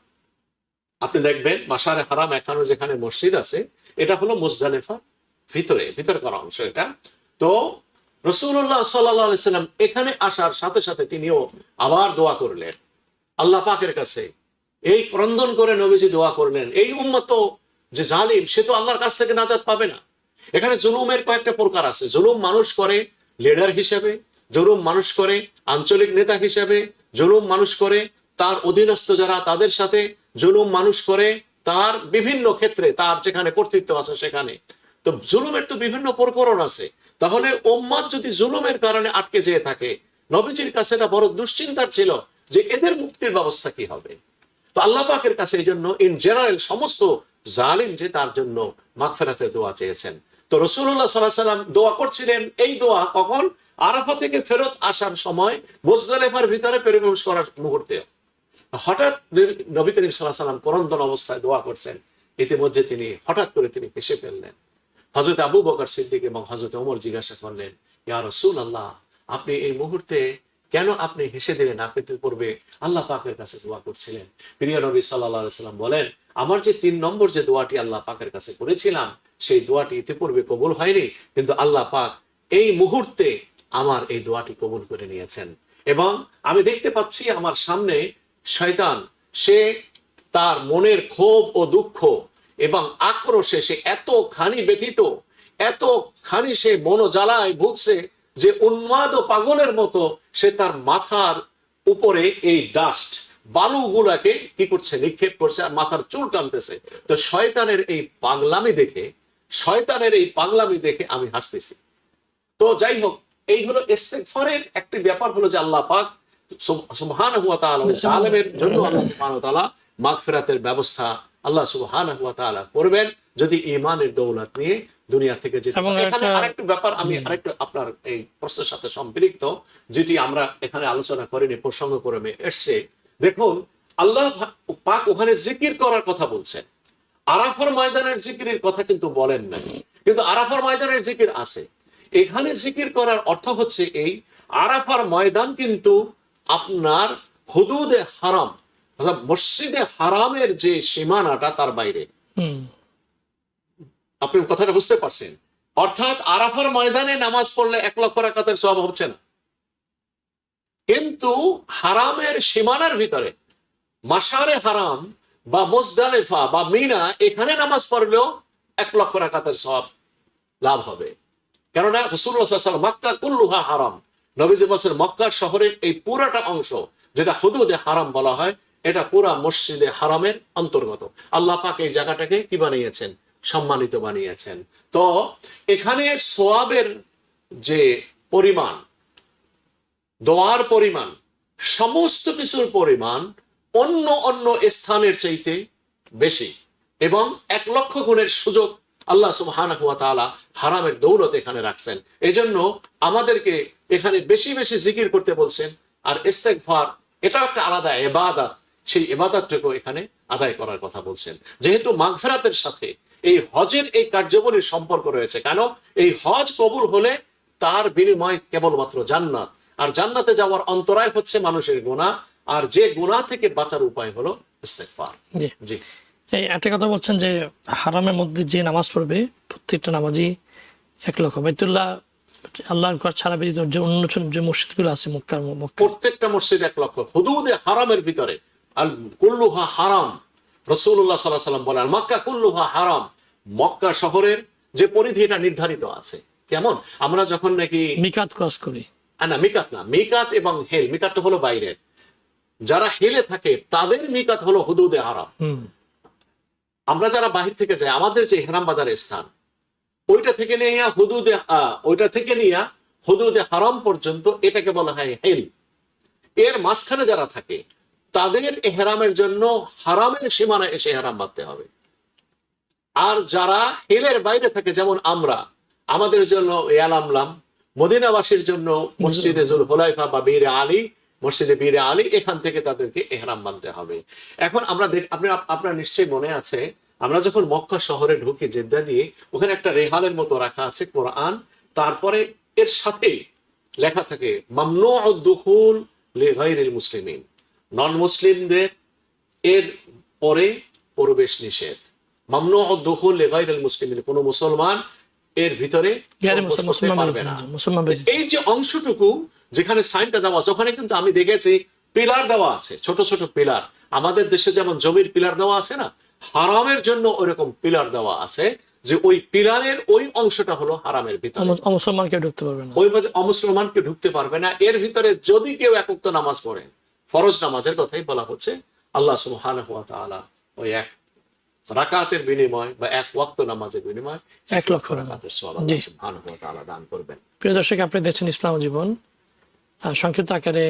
Speaker 2: আপনি দেখবেন মাশারে হারাম এখনো যেখানে মসজিদ আছে, এটা হলো মুজদালিফা ভিতরে করা অংশ এটা। তো রাসূলুল্লাহ সাল্লাল্লাহু আলাইহি সাল্লাম এখানে আসার সাথে সাথে তিনিও আবার দোয়া করলেন আল্লাহ পাকের কাছে। এই ক্রন্দন করে নবীজি দোয়া করলেন, এই উম্মত তো যে জালিম, সে তো আল্লাহর কাছ থেকে নাজাত পাবে না। এখানে জুলুমের কয়েকটা প্রকার আছে। জুলুম মানুষ করে লিডার হিসেবে, জুলুম মানুষ করে আঞ্চলিক নেতা হিসেবে, জুলুম মানুষ করে তার অধীনস্থ যারা তাদের সাথে, জুলুম মানুষ করে তার বিভিন্ন ক্ষেত্রে, তার যেখানে কর্তৃত্ব আছে সেখানে। তো জুলুমের তো বিভিন্ন প্রকরণ আছে। তাহলে উম্মাত যদি জুলুমের কারণে আটকে যেয়ে থাকে, নবীজির কাছে এটা বড় দুশ্চিন্তার ছিল যে এদের মুক্তির ব্যবস্থা কি হবে। তো আল্লাহ পাকের কাছে এই জন্য ইন জেনারেল সমস্ত জালিম যে তার জন্য মাগফিরাতের দোয়া চেয়েছেন। তো রাসূলুল্লাহ সাল্লাল্লাহু আলাইহি সাল্লাম দোয়া করছিলেন এই দোয়া কখন? আরাফা থেকে ফেরত আসার সময়, মুজদালিফার ভিতরে প্রবেশ করার মুহূর্তে। হঠাৎ নবী করিম সাল্লাল্লাহু আলাইহি সাল্লাম ক্রন্দন অবস্থায় দোয়া করছেন। ইতিমধ্যে তিনি হঠাৎ করে তিনি হেসে ফেললেন। হযরত আবু বকর সিদ্দিক এবং হযরত ওমর জিজ্ঞাসা করলেন, ইয়া রাসূলুল্লাহ, আপনি এই মুহূর্তে কেন আপনি হেসে দিলেন? আপনি তো পূর্বে আল্লাহ পাকের কাছে দোয়া করছিলেন। প্রিয় নবী সাল্লাল্লাহু আলাইহি সাল্লাম বলেন, আমার যে 3 নম্বর যে দোয়াটি আল্লাহ পাকের কাছে করেছিলাম, সেই দোয়াটি ইতিপূর্বে কবুল হয়নি, কিন্তু আল্লাহ পাক এই মুহূর্তে আমার এই দোয়াটি কবুল করে নিয়েছেন। এবং আমি দেখতে পাচ্ছি আমার সামনে শয়তান, সে তার মনের ক্ষোভ ও দুঃখ এবং আক্রোশে সে এতখানি ব্যথিত, এতখানি সে মনোজ্বালায় ভুগছে যে উন্মাদ ও পাগলের মতো সে তার মাথার উপরে এই ডাস্ট বালুগুলাকে কি করছে? নিক্ষেপ করছে আর মাথার চুল টানতেছে। তো শয়তানের এই পাগলামি দেখে আমি হাসতেছি। তো যাই হোক, এই হলো ইস্তেগফারের একটি ব্যাপার, হলো যে আল্লাহ পাক সুবহানাহু ওয়া তাআলা জালেমের জন্য আল্লাহ সুবহানাহু ওয়া তাআলা মাগফিরাতের ব্যবস্থা আল্লাহ সুবহানাহু ওয়া তাআলা করবেন যদি ঈমানের দৌলত নিয়ে দুনিয়া থেকে যেতে। এখানে আরেকটা ব্যাপার, আমি আরেকটু আপনার এই প্রশ্নের সাথে সম্পৃক্ত, যেটি আমরা এখানে আলোচনা করিনি, প্রসঙ্গক্রমে এসছে। দেখুন, আল্লাহ পাক ওখানে জিকির করার কথা বলছেন, আরাফার ময়দানের জিকিরের কথা কিন্তু বলেন নাই, কিন্তু আরাফার ময়দানের জিকির আছে। এখানে জিকির করার অর্থ হচ্ছে এই, আরাফার ময়দান কিন্তু আপনার হুদুদে হারাম, অর্থাৎ মসজিদে হারামের যে সীমানাটা তার বাইরে। আপনি কথাটা বুঝতে পারছেন? অর্থাৎ আরাফার ময়দানে নামাজ পড়লে 1 লক্ষ রাকাতের সওয়াব হচ্ছে না, কিন্তু হারামের সীমানার ভিতরে মাশারে হারাম বা মুজদালিফা বা মিনা, এখানে নামাজ পড়লেও 1 লক্ষ রাকাতের সওয়াব লাভ হবে। কেননা রাসূলুল্লাহ সাল্লাল্লাহু আলাইহি ওয়াসাল্লাম মক্কা কুল্লুহা হারাম, নবীজি বলেছেন মক্কা শহরের এই পুরাটা অংশ যেটা হুদুদে হারাম বলা হয়, এটা পুরা মসজিদে হারামের অন্তর্গত। আল্লাহ পাক এই জায়গাটাকে কি বানিয়েছেন? সম্মানিত বানিয়েছেন। তো এখানে সোয়াবের যে পরিমাণ, দোয়ার পরিমাণ, সমস্ত কিছুর পরিমাণ অন্য অন্য স্থানের চাইতে বেশি, এবং 1 লক্ষ গুণের সুযোগ আল্লাহ সুবহানাহু ওয়া তাআলা হারামের দৌলত এখানে রাখছেন। এজন্য আমাদেরকে এখানে বেশি বেশি জিকির করতে বলছেন। আর ইস্তেগফার এটা একটা আলাদা ইবাদত, সেই ইবাদতটাকে এখানে আদায় করার কথা বলছেন। যেহেতু মাগফিরাতের সাথে এই হজের এই কার্যাবলীর সম্পর্ক রয়েছে, কেন এই হজ কবুল হলে তার বিনিময় কেবলমাত্র জান্নাত, আর জান্নাতে যাওয়ার অন্তরায় হচ্ছে মানুষের গুনাহ, আর যে গুনাহ থেকে বাঁচার উপায় হলো ইস্তেগফার। জি,
Speaker 1: এই একটা কথা বলছেন যে হারামের মধ্যে যে নামাজ পড়বে প্রত্যেকটা নামাজি 1 লক্ষ, বাইতুল্লাহ আল্লাহর ঘর ছাড়া ব্যতীত যে অন্য যে মসজিদগুলো আছে মক্কার,
Speaker 2: প্রত্যেকটা মসজিদ 1 লক্ষ। হুদুদে হারামের ভিতরে আল কুল্লুহা হারাম, রাসূলুল্লাহ সাল্লাল্লাহু আলাইহি ওয়াসাল্লাম বলেন মক্কা কুল্লুহা হারাম, মক্কা শহরের যে পরিধি এটা নির্ধারিত আছে। কেমন? আমরা যখন নাকি
Speaker 1: মিকাত ক্রস করি,
Speaker 2: না মিকাত না, মিকাত এবং হেল, মিকাতটা হলো বাইরের, যারা হেলে থাকে তাদের মিকাত হলো হুদুদে হারাম। আমরা যারা বাহির থেকে যাই, আমাদের যে ইহরাম বাজারের স্থান, ওইটা থেকে নিয়ে হুদুদে হারাম পর্যন্ত এটাকে বলা হয় হেল। এর মাঝখানে যারা থাকে তাদের ইহরামের জন্য হারামের সীমানায় এসে ইহরাম বাঁধতে হবে। আর যারা হেলের বাইরে থাকে, যেমন আমরা, আমাদের জন্য ইয়ালামলাম, মদিনাবাসীর জন্য মসজিদে জুল হুলাইফা বা বীরে আলী, মসজিদে বীরে আলী, এখান থেকে তাদেরকে ইহরাম বাঁধতে হবে। এখন আমরা আপনার নিশ্চয়ই মনে আছে, আমরা যখন মক্কা শহরে ঢুকি জেদ্দা দিয়ে, ওখানে একটা রেহালের মতো রাখা আছে কোরআন, তারপরে এর সাথে লেখা থাকে মামনুউদ দুখুল লিগাইরিল মুসলিমিন, নন মুসলিমদের এর পরে প্রবেশ নিষেধ। মামনুউ দুখুল লিগাইরিল মুসলিমিন, কোনো মুসলমান এর ভিতরে প্রবেশ করতে পারবে না।
Speaker 1: মুসলমান
Speaker 2: এই যে অংশটুকু যেখানে সাইনটা দেওয়া আছে, ওখানে কিন্তু আমি দেখেছি পিলার দেওয়া আছে, ছোট ছোট পিলার। আমাদের দেশে যেমন জমির পিলার দেওয়া আছে না, হারামের জন্য ওইরকম পিলার দেওয়া আছে, যে ওই পিলারের ওই অংশটা হলো হারামের ভিতরে,
Speaker 1: মুসলমানকে ঢুকতে পারবে না,
Speaker 2: ওই অমুসলমানকে ঢুকতে পারবে না। এর ভিতরে যদি কেউ এক ওয়াক্ত নামাজ পড়ে, ফরজ নামাজের কথাই বলা হচ্ছে, আল্লাহ সুবহানাহু ওয়া তাআলা ওই এক রাকাতের বিনিময় বা এক ওয়াক্ত নামাজের বিনিময়
Speaker 1: 1 লক্ষ
Speaker 2: রাকাতের সওয়াব আল্লাহ সুবহানাহু ওয়া তাআলা দান করবেন।
Speaker 1: প্রিয় দর্শক, আপনি দেখছেন ইসলাম ও জীবন। সংক্ষিপ্ত আকারে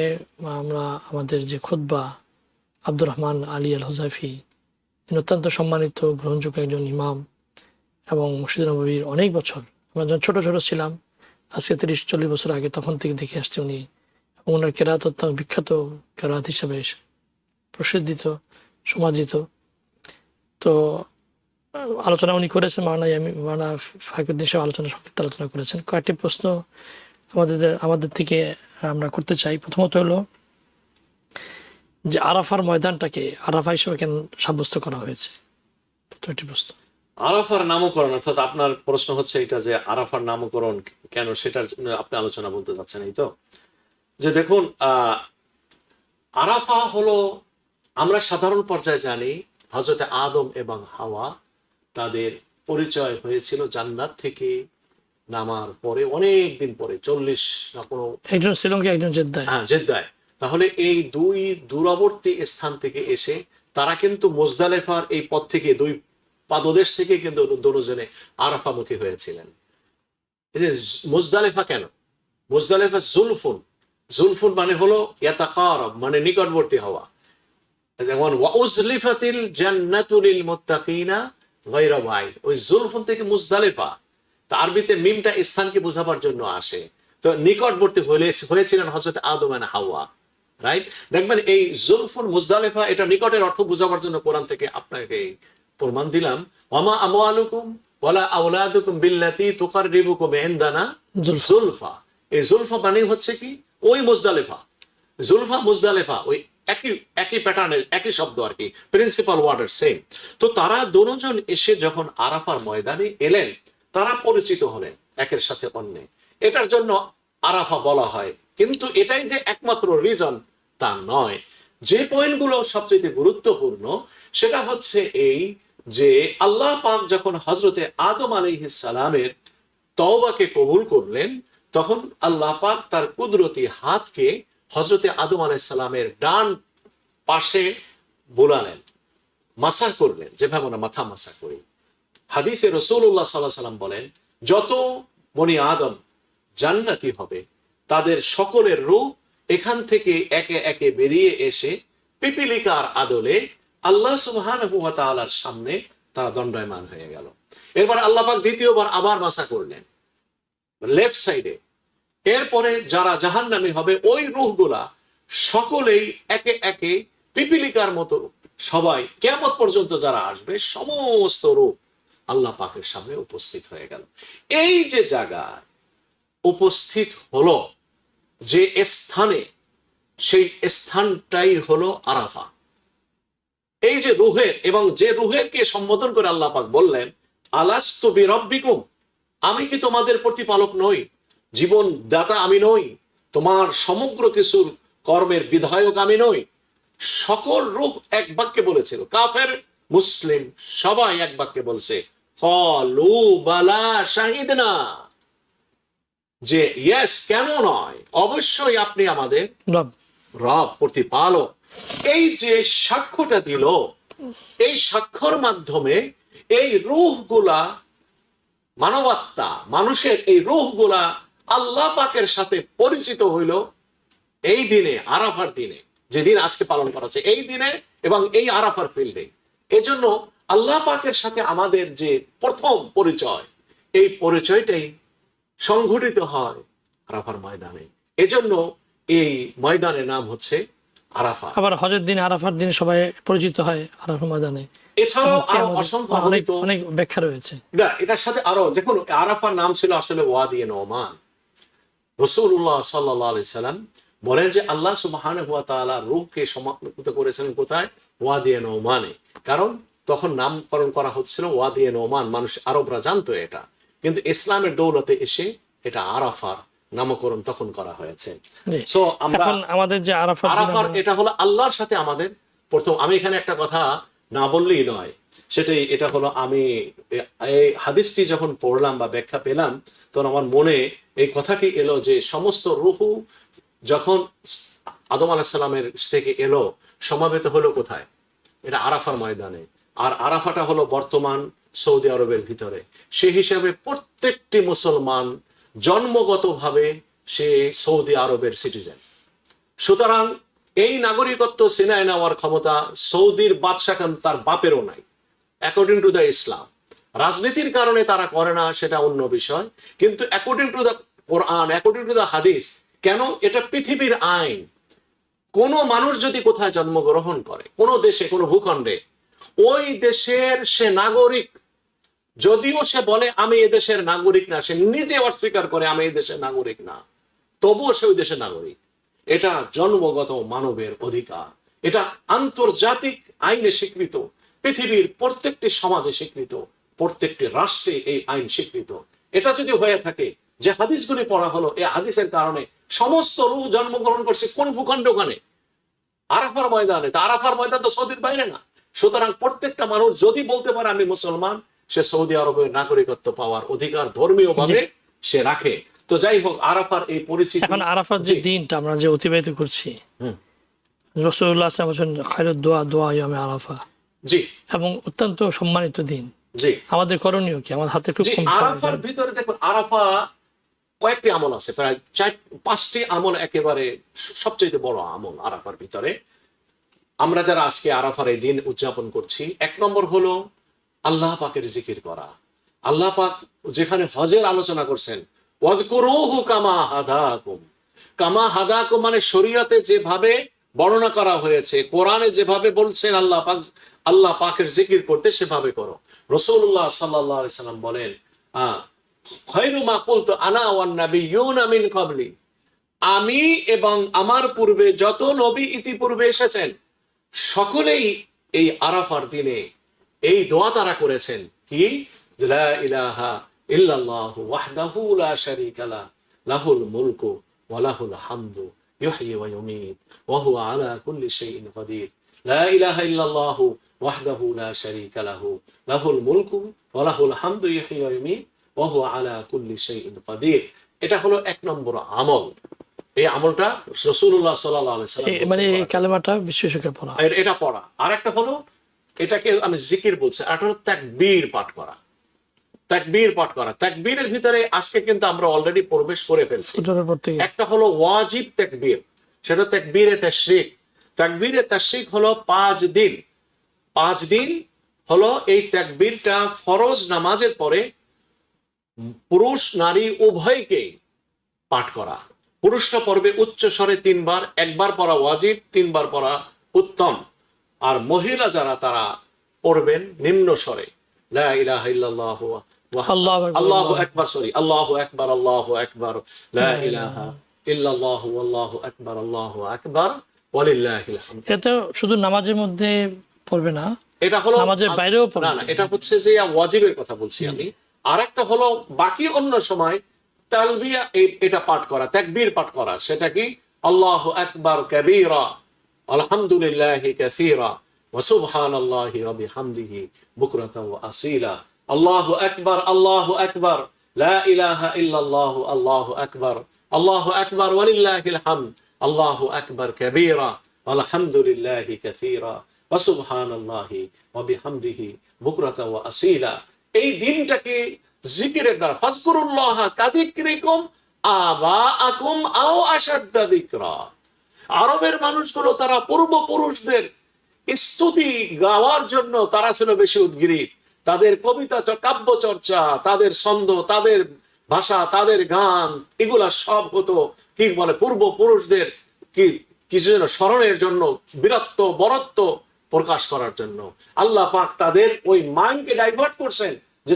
Speaker 1: আমরা আমাদের যে খুতবা, আব্দুর রহমান আলী আল হুজাইফি অত্যন্ত সম্মানিত গ্রহণযোগ্য একজন ইমাম, এবং মসজিদ নববীর অনেক বছর আমরা যখন ছোট ছোট ছিলাম, আজকে 30-40 বছর আগে, তখন থেকে দেখে আসছে উনি, এবং ওনার কেরাত অত্যন্ত বিখ্যাত কেরাত হিসাবে প্রসিদ্ধিত, সমাদৃত। তো আলোচনা উনি করেছেন, মাওলানা ফাকিউদ্দিন সাহেব আলোচনা, সংক্ষিপ্ত আলোচনা করেছেন। কয়েকটি প্রশ্ন আমাদের থেকে আমরা করতে চাই। প্রথমত হলো যে আরাফার ময়দানটাকে আরাফা হিসেবে কেন সাব্যস্ত করা হয়েছে, প্রথমটি প্রশ্ন।
Speaker 2: আরাফার নামকরণ, অর্থাৎ আপনার প্রশ্ন হচ্ছে এটা যে আরাফার নামকরণ কেন, সেটার জন্য আপনি আলোচনা বলতে চাচ্ছেন। এই তো যে দেখুন, আরাফা হলো, আমরা সাধারণ পর্যায়ে জানি হযরত আদম এবং হাওয়া তাদের পরিচয় হয়েছিল জান্নাত থেকে নামার পরে, অনেক দিন পরে, 40 না কোনো,
Speaker 1: একজন শ্রীলঙ্কা, একজন জেদ্দায়।
Speaker 2: হ্যাঁ, জেদ্দায়। তাহলে এই দুই দূরবর্তী স্থান থেকে এসে তারা কিন্তু মুজদালিফার এই পথ থেকে, দুই পাদদেশ থেকে কিন্তু দুজনে আরাফামুখী হয়েছিলেন। মুজদালিফা কেন? মুজদালিফা জুলফুন, জুলফুন মানে হলো ইয়াতাকারাব, মানে নিকটবর্তী হওয়া। যেমন ওয়াউজলিফাতিল জান্নাতু লিল মুত্তাকিনা গায়রা বাইদ, ওই জুলফুন থেকে মুজদালিফা, আরবিতে মিমটা স্থানকে বোঝাবার জন্য আসে। তো নিকটবর্তী হয়েছিলেন হযরত আদম এবং হাওয়া, রাইট? দেখবেন এই জুলফুন মুজদালিফা, এটা নিকটের অর্থ বোঝাবার জন্য কোরআন থেকে আপনাকে প্রমাণ দিলাম, ওয়ামা আমওয়ালুকুম ওয়ালা আওলাদুকুম বিল্লাতি তুকাররিবুকুম ইনদানা জুলফা। এই জুলফা মানে হচ্ছে কি, ওই মুজদালিফা, জুলফা মুজদালিফা, ওই একই প্যাটার্নের, একই শব্দ আর কি, প্রিন্সিপাল ওয়ার্ডের সেম। তো তারা দুজন এসে যখন আরাফার ময়দানে এলেন, তারা পরিচিত হলেন একের সাথে অন্যে, এটার জন্য আরাফা বলা হয়। কিন্তু এটাই যে একমাত্র রিজন তা নয়। যে পয়েন্টগুলো সবচেয়ে গুরুত্বপূর্ণ সেটা হচ্ছে এই যে আল্লাহ পাক যখন হযরতে আদম আলাইহিস সালামের তওবাকে কবুল করলেন, তখন আল্লাহ পাক তার কুদরতি হাতকে হযরতে আদম আলাইহিস সালামের ডান পাশে বোলালেন, মাসাহ করলেন, যেভাবে আমরা মাথা মাসাহ করি। হাদিসে রাসূলুল্লাহ সাল্লাল্লাহু আলাইহি ওয়াসাল্লাম বলেন, যত বনি আদম জান্নাতি হবে তাদের সকলের রূহ এখান থেকে একে একে বেরিয়ে এসে পিপিলিকার আদলে আল্লাহ সুবহানাহু ওয়া তাআলার সামনে তারা দণ্ডায়মান হয়ে গেল। এরপর আল্লাহ পাক দ্বিতীয়বার আবার মাসা করলেন লেফট সাইডে। এরপরে যারা জাহান্নামী হবে ওই রূহগুলা সকলেই একে একে পিপিলিকার মতো সবাই কিয়ামত পর্যন্ত যারা আসবে সমস্ত রূহ আল্লাহ পাকের সামনে উপস্থিত হয়ে গেল। এই যে জায়গায় উপস্থিত হলো, যে স্থানে, সেই স্থানটাই হলো আরাফা। এই যে রুহের, এবং যে রুহেরকে সম্বোধন করে আল্লাহ পাক বললেন, আলাস্তু বিরাব্বিকুম, আমি কি তোমাদের প্রতিপালক নই? জীবন দাতা আমি নই? তোমার সমগ্র কিছুর কর্মের বিধায়ক আমি নই? সকল রূহ এক বাক্যে বলেছিল, কাফের মুসলিম সবাই এক বাক্যে বলছে, ক্বালু বালা শাহিদনা, যে ইয়েস, কেন নয়, অবশ্যই আপনি আমাদের রব, প্রতিপালক। এই যে সাক্ষ্যটা দিল, এই সাক্ষ্যর মাধ্যমে এই রূহগুলা, মানবাত্মা, মানুষের এই রূহগুলা আল্লাহ পাকের সাথে পরিচিত হইল এই দিনে, আরাফার দিনে, যেদিন আজকে পালন করা হচ্ছে, এই দিনে এবং এই আরাফার ফিল্ডে। এজন্য আল্লাহ পাকের সাথে আমাদের যে প্রথম পরিচয়, এই পরিচয়টাই সংঘটিত হয় আরাফার ময়দানে। এজন্য এই ময়দানের নাম হচ্ছে আরাফা।
Speaker 1: আবার হজের দিন, আরাফার দিন সবাই পরিচিত হয় আরাফার ময়দানে।
Speaker 2: এছাড়াও আরো অসংখ্য
Speaker 1: অনেক ব্যাখ্যা রয়েছে।
Speaker 2: এটার সাথে আরো দেখুন, আরাফার নাম ছিল আসলে ওয়াদিয়ে নোমান। রাসূলুল্লাহ সাল্লাল্লাহু আলাইহি সাল্লাম বলেন যে আল্লাহ সুবহানাহু ওয়া তাআলা রূহকে সমাপ্ত করেছিলেন কোথায়? ওয়াদিয়ে নোমানে। কারণ তখন নামকরণ করা হচ্ছিল ওয়াদিয়ে নোমান, মানুষ আরবরা জানতো এটা, কিন্তু ইসলামের দৌলতে এসে এটা আরাফার নামকরণ তখন করা হয়েছে।
Speaker 1: জি।
Speaker 2: সো আমরা
Speaker 1: এখন আমাদের যে আরাফাত দিন
Speaker 2: আরাফার
Speaker 1: আমরা-
Speaker 2: এটা হলো আল্লাহর সাথে আমাদের প্রথম, আমি এখানে একটা কথা না বললেই নয়, সেটাই এটা হলো আমি এই হাদিসটি যখন পড়লাম বা ব্যাখ্যা পেলাম তখন আমার মনে এই কথাটি এলো যে সমস্ত রুহু যখন আদম আলাইহিস সালামের থেকে এলো সমাবেত হলো কোথায়? এটা আরাফার ময়দানে। আর আরাফাটা হলো বর্তমান সৌদি আরবের ভিতরে। সে হিসাবে প্রত্যেকটি মুসলমান জন্মগতভাবে সে সৌদি আরবের সিটিজেন। সুতরাং এই নাগরিকত্ব ছিনায় নেওয়ার ক্ষমতা সৌদির বাদশাহ তার বাপেরও নাই, অ্যাকর্ডিং টু দ্য ইসলাম। রাজনীতির কারণে তারা করে না সেটা অন্য বিষয়, কিন্তু according to the Quran, according to the হাদিস, কেন এটা পৃথিবীর আইন। কোন মানুষ যদি কোথায় জন্মগ্রহণ করে, কোন দেশে, কোন ভূখণ্ডে, ওই দেশের সে নাগরিক, যদিও সে বলে আমি এ দেশের নাগরিক না, সে নিজে অস্বীকার করে আমি এই দেশের নাগরিক না, তবুও সে ওই দেশের নাগরিক। এটা জন্মগত মানবের অধিকার, এটা আন্তর্জাতিক আইনে স্বীকৃত, পৃথিবীর প্রত্যেকটি সমাজে স্বীকৃত, প্রত্যেকটি রাষ্ট্রে এই আইন স্বীকৃত। এটা যদি হয়ে থাকে, যে হাদিসগুলি পড়া হলো, এই হাদিসের কারণে সমস্ত রূহ জন্মগ্রহণ করছে কোন ভূখণ্ড? ওখানে আরাফার ময়দানে। তা আরাফার ময়দান তো সৌদির বাইরে না। সুতরাং প্রত্যেকটা মানুষ যদি বলতে পারে আমি মুসলমান, সে সৌদি আরবের নাগরিকত্ব পাওয়ার অধিকার ধর্মীয় ভাবে সে রাখে। তো যাই হোক, আরাফার এই পরিস্থিতি,
Speaker 1: এখন আরাফার যে দিনটা আমরা যে অতিবাহিত করছি, রাসূলুল্লাহ সাল্লাল্লাহু আলাইহি ওয়াসাল্লাম খায়রুদ দোয়া দোয়া ইয়ামে আরাফা,
Speaker 2: জি
Speaker 1: এবং অত্যন্ত সম্মানিত দিন।
Speaker 2: জি
Speaker 1: আমাদের করণীয় কি? আমার হাতে খুব
Speaker 2: জি
Speaker 1: কম সময়।
Speaker 2: আরাফার ভিতরে দেখুন, আরাফা কয়েকটি আমল আছে, প্রায় 4-5টি আমল, একেবারে সবচেয়ে বড় আমল আরাফার ভিতরে। আমরা যারা আজকে আরাফার এই দিন উদযাপন করছি, 1 নম্বর হলো আল্লাহ পাকের জিকির করা। আল্লাহ পাক যেখানে হজের আলোচনা করছেন, ওয়াজকুরুহু কামা হাদাকুম, কামা হাদাকুম মানে শরীয়তে যেভাবে বর্ণনা করা হয়েছে, কোরআনে যেভাবে বলছেন আল্লাহ পাকের জিকির করতে, সেভাবে করো। রাসূলুল্লাহ সাল্লাল্লাহু আলাইহি সাল্লাম বলেন, খায়রু মা কুলতু আনা ওয়ান নাবিয়্যুনা মিন ক্বাবলি, আমি এবং আমার পূর্বে যত নবী ইতিপূর্বে এসেছেন সকলেই এই আরাফার দিনে এই দোয়া তারা করেছেন, কি? লা ইলাহা ইল্লাল্লাহু ওয়াহদাহু লা শারীকা লাহু লাহুল মুলকু ওয়া লাহুল হামদু ইউহয়ি ওয়া ইউমীত ওয়া হুয়া আলা কুল্লি শাইইন কাদির। লা ইলাহা ইল্লাল্লাহু ওয়াহদাহু লা শারীকা লাহু লাহুল মুলকু ওয়া লাহুল হামদু ইউহয়ি ওয়া ইউমীত ওয়া হুয়া আলা কুল্লি শাইইন কাদির। এটা হলো 1 নম্বর আমল। এই আমলটা রাসূলুল্লাহ সাল্লাল্লাহু আলাইহি সাল্লাম
Speaker 1: মানে এই কালেমাটা বিশেষকে পড়া,
Speaker 2: এটা পড়া। আরেকটা হলো, এটাকে আমি জিকির বলছি, আর হলো তাকবীর পাঠ করা। তাকবীর পাঠ করা, তাকবীরের ভিতরে আজকে কিন্তু আমরা অলরেডি প্রবেশ করে ফেলছি।
Speaker 1: সূচনার পর থেকে
Speaker 2: একটা হলো ওয়াজিব তাকবীর, সেটা তাকবীরে তাশরিক। তাকবীরে তাশরিক হলো 5 দিন। 5 দিন হলো এই তাকবীরটা ফরজ নামাজের পরে পুরুষ নারী উভয়কেই পাঠ করা। পুরুষরা পড়বে উচ্চ স্বরে 3 বার, 1 বার পড়া ওয়াজিব, 3 বার পড়া উত্তম। আর মহিলা যারা, তারা পড়বেন নিম্ন স্বরে, লা ইলাহা ইল্লাল্লাহু আল্লাহু আকবার, আল্লাহু আকবার, আল্লাহু আকবার, লা ইলাহা ইল্লাল্লাহু আল্লাহু আকবার, আল্লাহু আকবার ওয়ালিল্লাহিল হামদ।
Speaker 1: এটা শুধু নামাজের মধ্যে পড়বে না,
Speaker 2: এটা হলো
Speaker 1: নামাজের বাইরেও পড়বে।
Speaker 2: না, এটা হচ্ছে যে ওয়াজিবের কথা বলছি আমি। আরেকটা হলো বাকি অন্য সময় তালবিয়া, এটা পাঠ করা, তাকবীর পাঠ করা। সেটা কি? আল্লাহু আকবার কাবীরা, আলহামদুলিল্লাহি কাসীরা, ওয়া সুবহানাল্লাহি ওয়া বিহামদিহি বুকরাতাও ওয়া আসীলা। আল্লাহু আকবার, আল্লাহু আকবার, লা ইলাহা ইল্লাল্লাহু, আল্লাহু আকবার, আল্লাহু আকবার ওয়ালিল্লাহিল হামদ, আল্লাহু আকবার কাবীরা, আলহামদুলিল্লাহি কাসীরা, ওয়া সুবহানাল্লাহি ওয়া বিহামদিহি বুকরাতাও ওয়া আসীলা। এই দিনটাকে জিকিরের দ্বারা, ফাজকুরুল্লাহ কাযিকরিকুম আবাআকুম আও আশাদ্দা যিকরা। আরবের মানুষগুলো তারা পূর্বপুরুষদের স্তুতি গাওয়ার জন্য তারা ছিল বেশি উদ্গ্রীব। তাদের কবিতা, কাব্য চর্চা, তাদের ছন্দ, তাদের ভাষা, তাদের গান, এগুলা সব হতো কি বলে পূর্বপুরুষদের কিছু যেন স্মরণের জন্য, বীরত্ব বরত্ব প্রকাশ করার জন্য। আল্লাহ পাক তাদের ওই মাইন্ডকে ডাইভার্ট করছেন, যে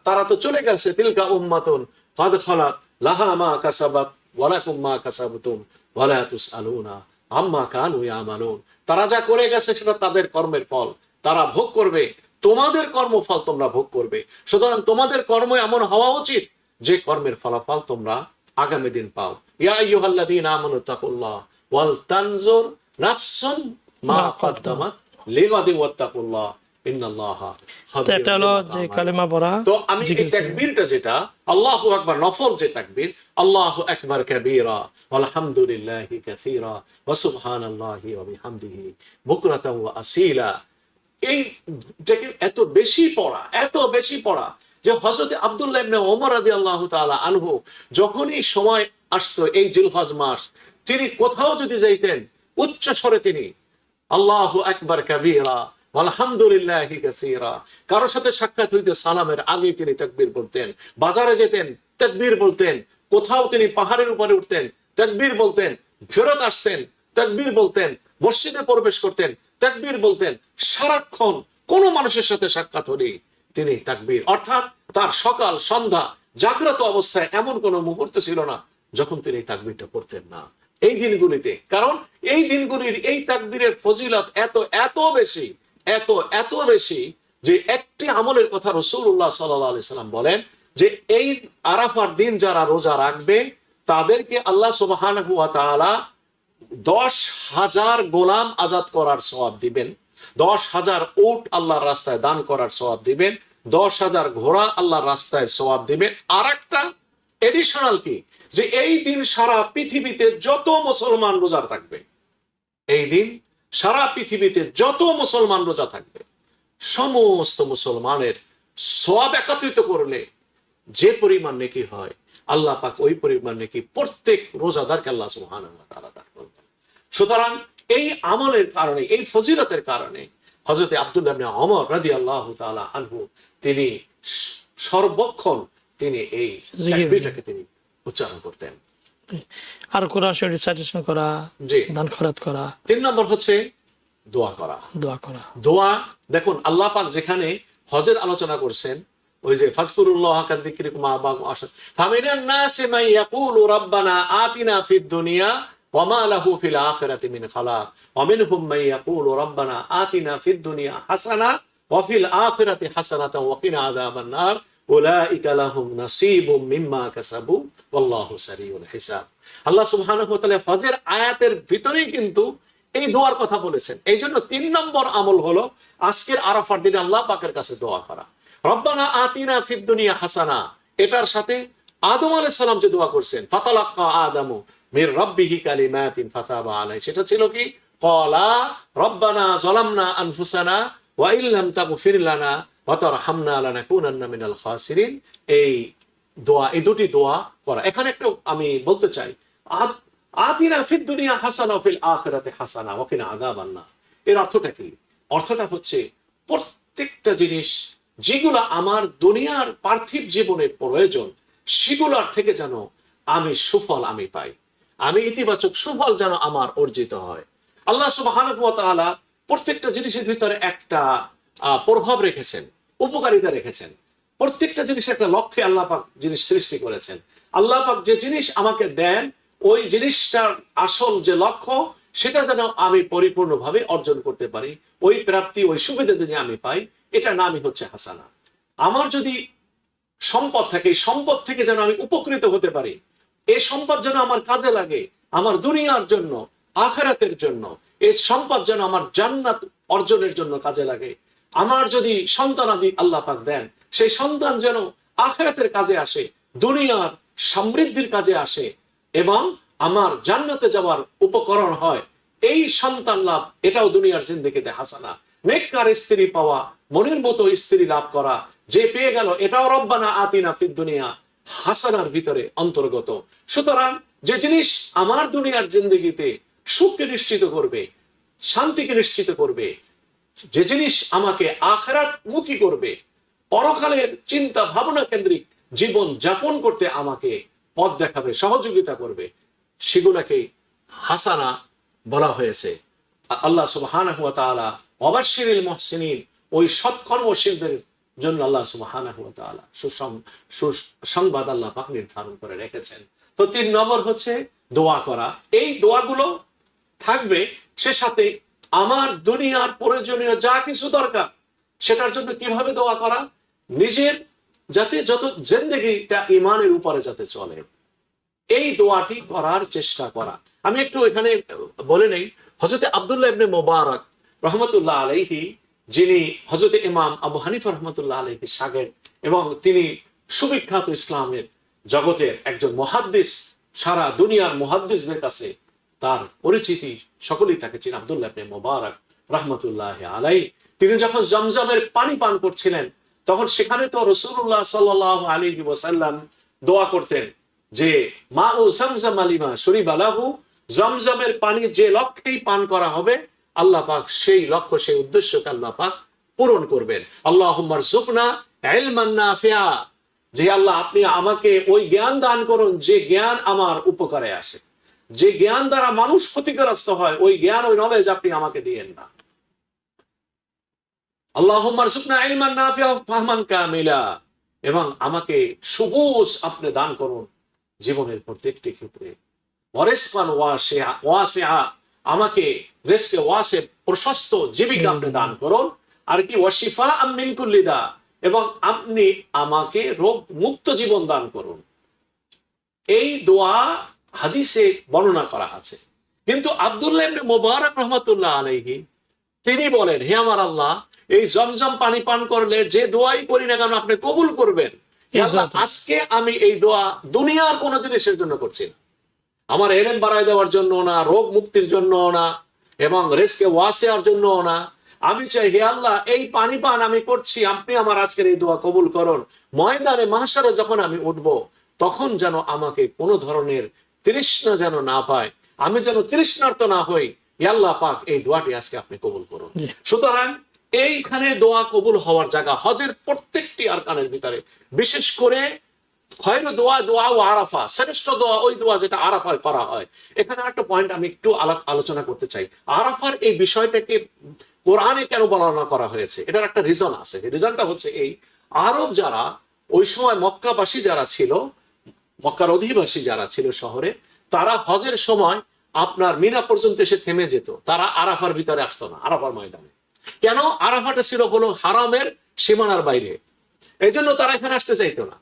Speaker 2: তারা তো চলে গেছে, তিলকা উম্মাতুন কাদ খালাত লাহা মা কাসাবাত ওয়া লাকুম মা কাসাবতুম ওয়া লা তুসআলুনা আম্মা কানু ইয়ামালুন। তারা যা করে গেছে সেটা তাদের কর্মের ফল, তারা ভোগ করবে। তোমাদের কর্মফল তোমরা ভোগ করবে। সুতরাং তোমাদের কর্ম এমন হওয়া উচিত যে কর্মের ফলাফল তোমরা আগামী দিন পাও। ইয়া আইয়ুহাল্লাযীনা আমানু তাকুল্লাহ ওয়াল তানজুর নাফসুন মা কদ্দামাত লিগাদিন ওয়াত্তাকুল্লাহ ইন্নাল্লাহা
Speaker 1: তো
Speaker 2: খাবীরুম
Speaker 1: এটা হলো
Speaker 2: বিমা
Speaker 1: যে
Speaker 2: তা'মালুন।
Speaker 1: কালেমা পড়া,
Speaker 2: তো আমি এই
Speaker 1: জিকির ছিল।
Speaker 2: তাকবীরটা যেটা আল্লাহু আকবার নফল যে তাকবীর, আল্লাহু আকবার কাবীরা ওয়ালহামদুলিল্লাহি কাসীরা ওয়া সুবহানাল্লাহি ওয়া বিহামদিহি বুকরাতাও ওয়া আসীলা, এইটাকে এত বেশি পড়া যে হযরত আব্দুল্লাহ ইবনে ওমর রাদিয়াল্লাহু তাআলা আনহু যখনই সময় আসতো এই জিলহজ মাস, তিনি কোথাও যদি যাইতেন উচ্চ স্বরে তিনি আল্লাহু আকবার কাবীরা আলহামদুলিল্লাহি কাসীরা, কারোর সাথে সাক্ষাৎ হইতে সালামের আগে তিনি তাকবীর বলতেন, বাজারে যেতেন তাকবীর বলতেন, কোথাও তিনি পাহাড়ের উপরে উঠতেন তাকবীর বলতেন, ফেরত আসতেন তাকবীর বলতেন, মসজিদে প্রবেশ করতেন তাকবীর বলতেন। সারাক্ষণ কোন মানুষের সাথে সাক্ষাৎ হলেই তিনি তাকবীর, অর্থাৎ তার সকাল সন্ধ্যা জাগ্রত অবস্থায় এমন কোন মুহূর্ত ছিল না যখন তিনি তাকবীরটা পড়তেন না এই দিনগুলিতে। কারণ এই দিনগুলির এই তাকবীরের ফজিলত এত বেশি যে একটি আমলের কথা রাসূলুল্লাহ সাল্লাল্লাহু আলাইহি সাল্লাম বলেন যে এই আরাফার দিন যারা রোজা রাখবে তাদেরকে আল্লাহ সুবহানাহু ওয়া তাআলা 10,000 গোলাম আজাদ করার সওয়াব দিবেন, 10,000 উট আল্লাহর রাস্তায় দান করার সওয়াব দিবেন, 10,000 ঘোড়া আল্লাহর রাস্তায় সওয়াব দিবেন। আর একটা এডিশনাল কি, যে এই দিন সারা পৃথিবীতে যত মুসলমান রোজা থাকবে, এই দিন সারা পৃথিবীতে যত মুসলমান রোজা থাকবে, সমস্ত মুসলমানের সওয়াব একত্রিত করলে যে পরিমাণ নেকি হয়, আল্লাহ পাক ওই পরিমাণ নেকি প্রত্যেক রোজাদারকে আল্লাহ সুবহানাহু ওয়া তাআলা দান করবেন। সুতরাং এই আমলের কারণে, এই ফজিলতের কারণে হযরত আব্দুল্লাহ ইবনে ওমর রাদিয়াল্লাহু তাআলা আনহু তিনি সর্বক্ষণ তিনি এই তাকবীরটাকে তিনি উচ্চারণ করতেন।
Speaker 1: আর কোরআন শরীফ রিসাইটেশন করা,
Speaker 2: জি।
Speaker 1: দান খয়রাত করা।
Speaker 2: 3 নম্বর হচ্ছে দোয়া করা। দোয়া দেখুন আল্লাহ পাক যেখানে হজের আলোচনা করছেন, ওই যে ফাজকুরুল্লাহ কাযিকরিকুম আবাকুম আশাদ ফামিনান নাসি মান ইয়াকুলু রাব্বানা আতিনা ফিদ দুনিয়া ওয়া মা লাহু ফিল আখিরাতি মিন খালাক ওয়া মিনহুম মান ইয়াকুলু রাব্বানা আতিনা ফিদ দুনিয়া হাসানা ওয়া ফিল আখিরাতি হাসানাতাও ওয়া কিনা আযাবান নার উলাইকা লাহুম নাসীবুম মিম্মা কাসাবু ওয়াল্লাহু সারিউল হিসাব। আল্লাহ সুবহানাহু ওয়া তাআলা হজের আয়াতের ভিতরেই কিন্তু এই দোয়ার কথা বলেছেন। এই জন্য 3 নম্বর আমল হলো আজকের আরাফার দিনে আল্লাহ পাকের কাছে দোয়া করা, রব্বানা আতিনা ফিদ দুনিয়া হাসানা। এটার সাথে আদম আলাইহিস সালাম যে দোয়া করছেন, ফাতালাক্কা আদামু মির রাব্বিহি কালিমাতিন ফাতাবা আলাইহি, সেটা ছিল কি ক্বালা রব্বানা যালামনা আনফুসানা ওয়া ইল্লাম তাগফির লানা ওয়া তারহামনা লানাকুনান্না মিনাল খাসিরিন। এই দোয়া, এই দুটি দোয়া করা। এখানে একটা আমি বলতে চাই, আতিনা ফিদ দুনিয়া হাসানা ওয়া ফিল আখিরাতি হাসানা ওয়া কিনা আযাবান নার। এর অর্থটা কি? অর্থটা হচ্ছে প্রত্যেকটা জিনিস যেগুলো আমার দুনিয়ার পার্থিব জীবনে প্রয়োজন, সেগুলোর থেকে যেন আমি সুফল আমি পাই, আমি ইতিবাচক সুফল যেন আমার অর্জিত হয়। আল্লাহ সুবহানাহু ওয়া তাআলা প্রত্যেকটা জিনিসের ভিতরে একটা প্রভাব রেখেছেন, উপকারিতা রেখেছেন। প্রত্যেকটা জিনিসের একটা লক্ষ্যে আল্লাহ পাক জিনিস সৃষ্টি করেছেন। আল্লাহ পাক যে জিনিস আমাকে দেন, ওই জিনিসটার আসল যে লক্ষ্য, সেটা যেন আমি পরিপূর্ণভাবে অর্জন করতে পারি, ওই প্রাপ্তি, ওই সুবিধা যে আমি পাই, এটার নামই হচ্ছে হাসানা। আমার যদি সম্পদ থাকে, এই সম্পদ থেকে যেন আমি উপকৃত হতে পারি, এই সম্পদ যেন আমার কাজে লাগে, আমার দুনিয়ার জন্য, আখিরাতের জন্য। এই সম্পদ যেন আমার জান্নাত অর্জনের জন্য কাজে লাগে। আমার যদি সন্তানাদি আল্লাহ পাক দেন, সেই সন্তান যেন আখিরাতের কাজে আসে, দুনিয়ার সমৃদ্ধির কাজে আসে এবং আমার জান্নাতে যাওয়ার উপকরণ হয়। এই সন্তান লাভ, এটাও দুনিয়ার জিন্দেগিতে হাসানা। নেককার স্ত্রী পাওয়া, মনের মতো স্ত্রী লাভ করা, যে পেয়ে গেল, এটাও রব্বানা আতিনা ফিদ দুনিয়া হাসানার ভিতরে অন্তর্গত। সুতরাং যে জিনিস আমার দুনিয়ার জিন্দেগিতে সুখকে নিশ্চিত করবে, শান্তিকে নিশ্চিত করবে, যে জিনিস আমাকে আখিরাত মুখী করবে, পরকালের চিন্তা ভাবনা কেন্দ্রিক জীবন যাপন করতে আমাকে পথ দেখাবে, সহযোগিতা করবে, সেগুলোকে হাসানা বলা হয়েছে। আল্লাহ সুবহানাহু ওয়া তাআলা ওয়াবাশশিরিল মুহসিনিন, ওই সৎকর্মশীলদের জন্য আল্লাহ সুবহানাহু ওয়া তাআলা সুসংবাদ আল্লাহ পাক নির্ধারণ করে রেখেছেন। তো 3 নম্বর হচ্ছে দোয়া করা। এই দোয়াগুলো থাকবে, সে সাথে আমার দুনিয়ার প্রয়োজনীয় যা কিছু দরকার সেটার জন্য কিভাবে দোয়া করা? নিজের যাতে যত জিন্দেগিটা ইমানের উপরে যাতে চলে, এই দোয়াটি করার চেষ্টা করা। আমি একটু এখানে বলে নেই, হযরত আব্দুল্লাহ ইবনে মুবারক রহমতুল্লাহ আলাইহি, যিনি হযরত ইমাম আবু হানিফা রহমতুল্লাহ আলাইহি শাগির্দ এবং তিনি সুবিখ্যাত ইসলামের জগতের একজন মুহাদ্দিস, সারা দুনিয়ার মুহাদ্দিসদের কাছে তার পরিচিতি, সকলেই তাকে চিনেন, আব্দুল্লাহ ইবনে মুবারক রহমতুল্লাহ আলাইহি। তিনি যখন জমজমের পানি পান করছিলেন, তখন সেখানে তো রাসূলুল্লাহ সাল্লাল্লাহু আলাইহি ওয়াসাল্লাম দোয়া করতেন যে মা ও জমজম আলিমা শরীবা লাহু, জমজমের পানি যে লক্ষ্যেই পান করা হবে, আল্লাহ পাক সেই লক্ষ্য, সেই উদ্দেশ্যকে আল্লাহ পাক পূরণ করবেন। আল্লাহুম্মা রযুকনা ইলমান নাফিআ, যে আল্লাহ আপনি আমাকে ওই জ্ঞান দান করুন যে জ্ঞান আমার উপকারে আসে, যে জ্ঞান দ্বারা মানুষ ক্ষতিগ্রস্ত হয়, ওই জ্ঞান, ওই নলেজ আপনি আমাকে দিয়েন না। আল্লাহুম্মা রযুকনা ইলমান নাফিআ ফাহমান কামিলা, এবং আমাকে সুবুঝ আপনি দান করুন জীবনের প্রত্যেকটি ক্ষেত্রে। ওয়ারিসকান ওয়াসিআ, আমাকে রিজকে ওয়াসি, প্রশস্ত জীবিকা আপনি দান করুন। আর কি ওয়াশিফাআম মিন কুল্লি দা, এবং আপনি আমাকে রোগ মুক্ত জীবন দান করুন। এই দোয়া হাদিসে বর্ণনা করা আছে। কিন্তু আব্দুল্লাহ ইবনে মুবারক রহমাতুল্লাহ আলাইহি তিনি বলেন, হে আমার আল্লাহ, এই জমজম পানি পান করলে যে দোয়াই করি না কেন আপনি কবুল করবেন। আল্লাহ, আজকে আমি এই দোয়া দুনিয়ার কোন জিনিসের জন্য করছি না, আমার ইলম বাড়ায় দেওয়ার জন্য না, রোগ মুক্তির জন্য না, এবং রিজকে ওয়াসিআর জন্য না। আমি চাই হে আল্লাহ, এই পানি পান আমি করছি, আপনি আমার আজকের এই দোয়া কবুল করুন। ময়দানে মাহশারে যখন আমি উঠব, তখন যেন আমাকে কোনো ধরনের তৃষ্ণা যেন না পায়, আমি যেন তৃষ্ণার্ত না হই। হে আল্লাহ পাক, এই দোয়াটি আজকে আপনি কবুল করুন। সুতরাং এইখানে দোয়া কবুল হওয়ার জায়গা হজের প্রত্যেকটি আরকানের ভিতরে, বিশেষ করে খয়রু দোয়া দোয়া ও আরাফা, শ্রেষ্ঠ দোয়া ওই দোয়া যেটা আরাফায় করা হয়। এখানে একটা পয়েন্ট আমি একটু আলোচনা করতে চাই। আরাফার এই বিষয়টাকে কোরআনে কেন বর্ণনা করা হয়েছে, এটার একটা রিজন আছে। রিজনটা হচ্ছে এই, আরব যারা ওই সময় মক্কাবাসী যারা ছিল, মক্কার অধিবাসী যারা ছিল শহরে, তারা হজের সময় আপনার মিনা পর্যন্ত এসে থেমে যেত, তারা আরাফার ভিতরে আসতো না, আরাফার ময়দানে। কেন? আরাফাটা ছিল হলো হারামের সীমানার বাইরে, এই জন্য তারা এখানে আসতে চাইতো না।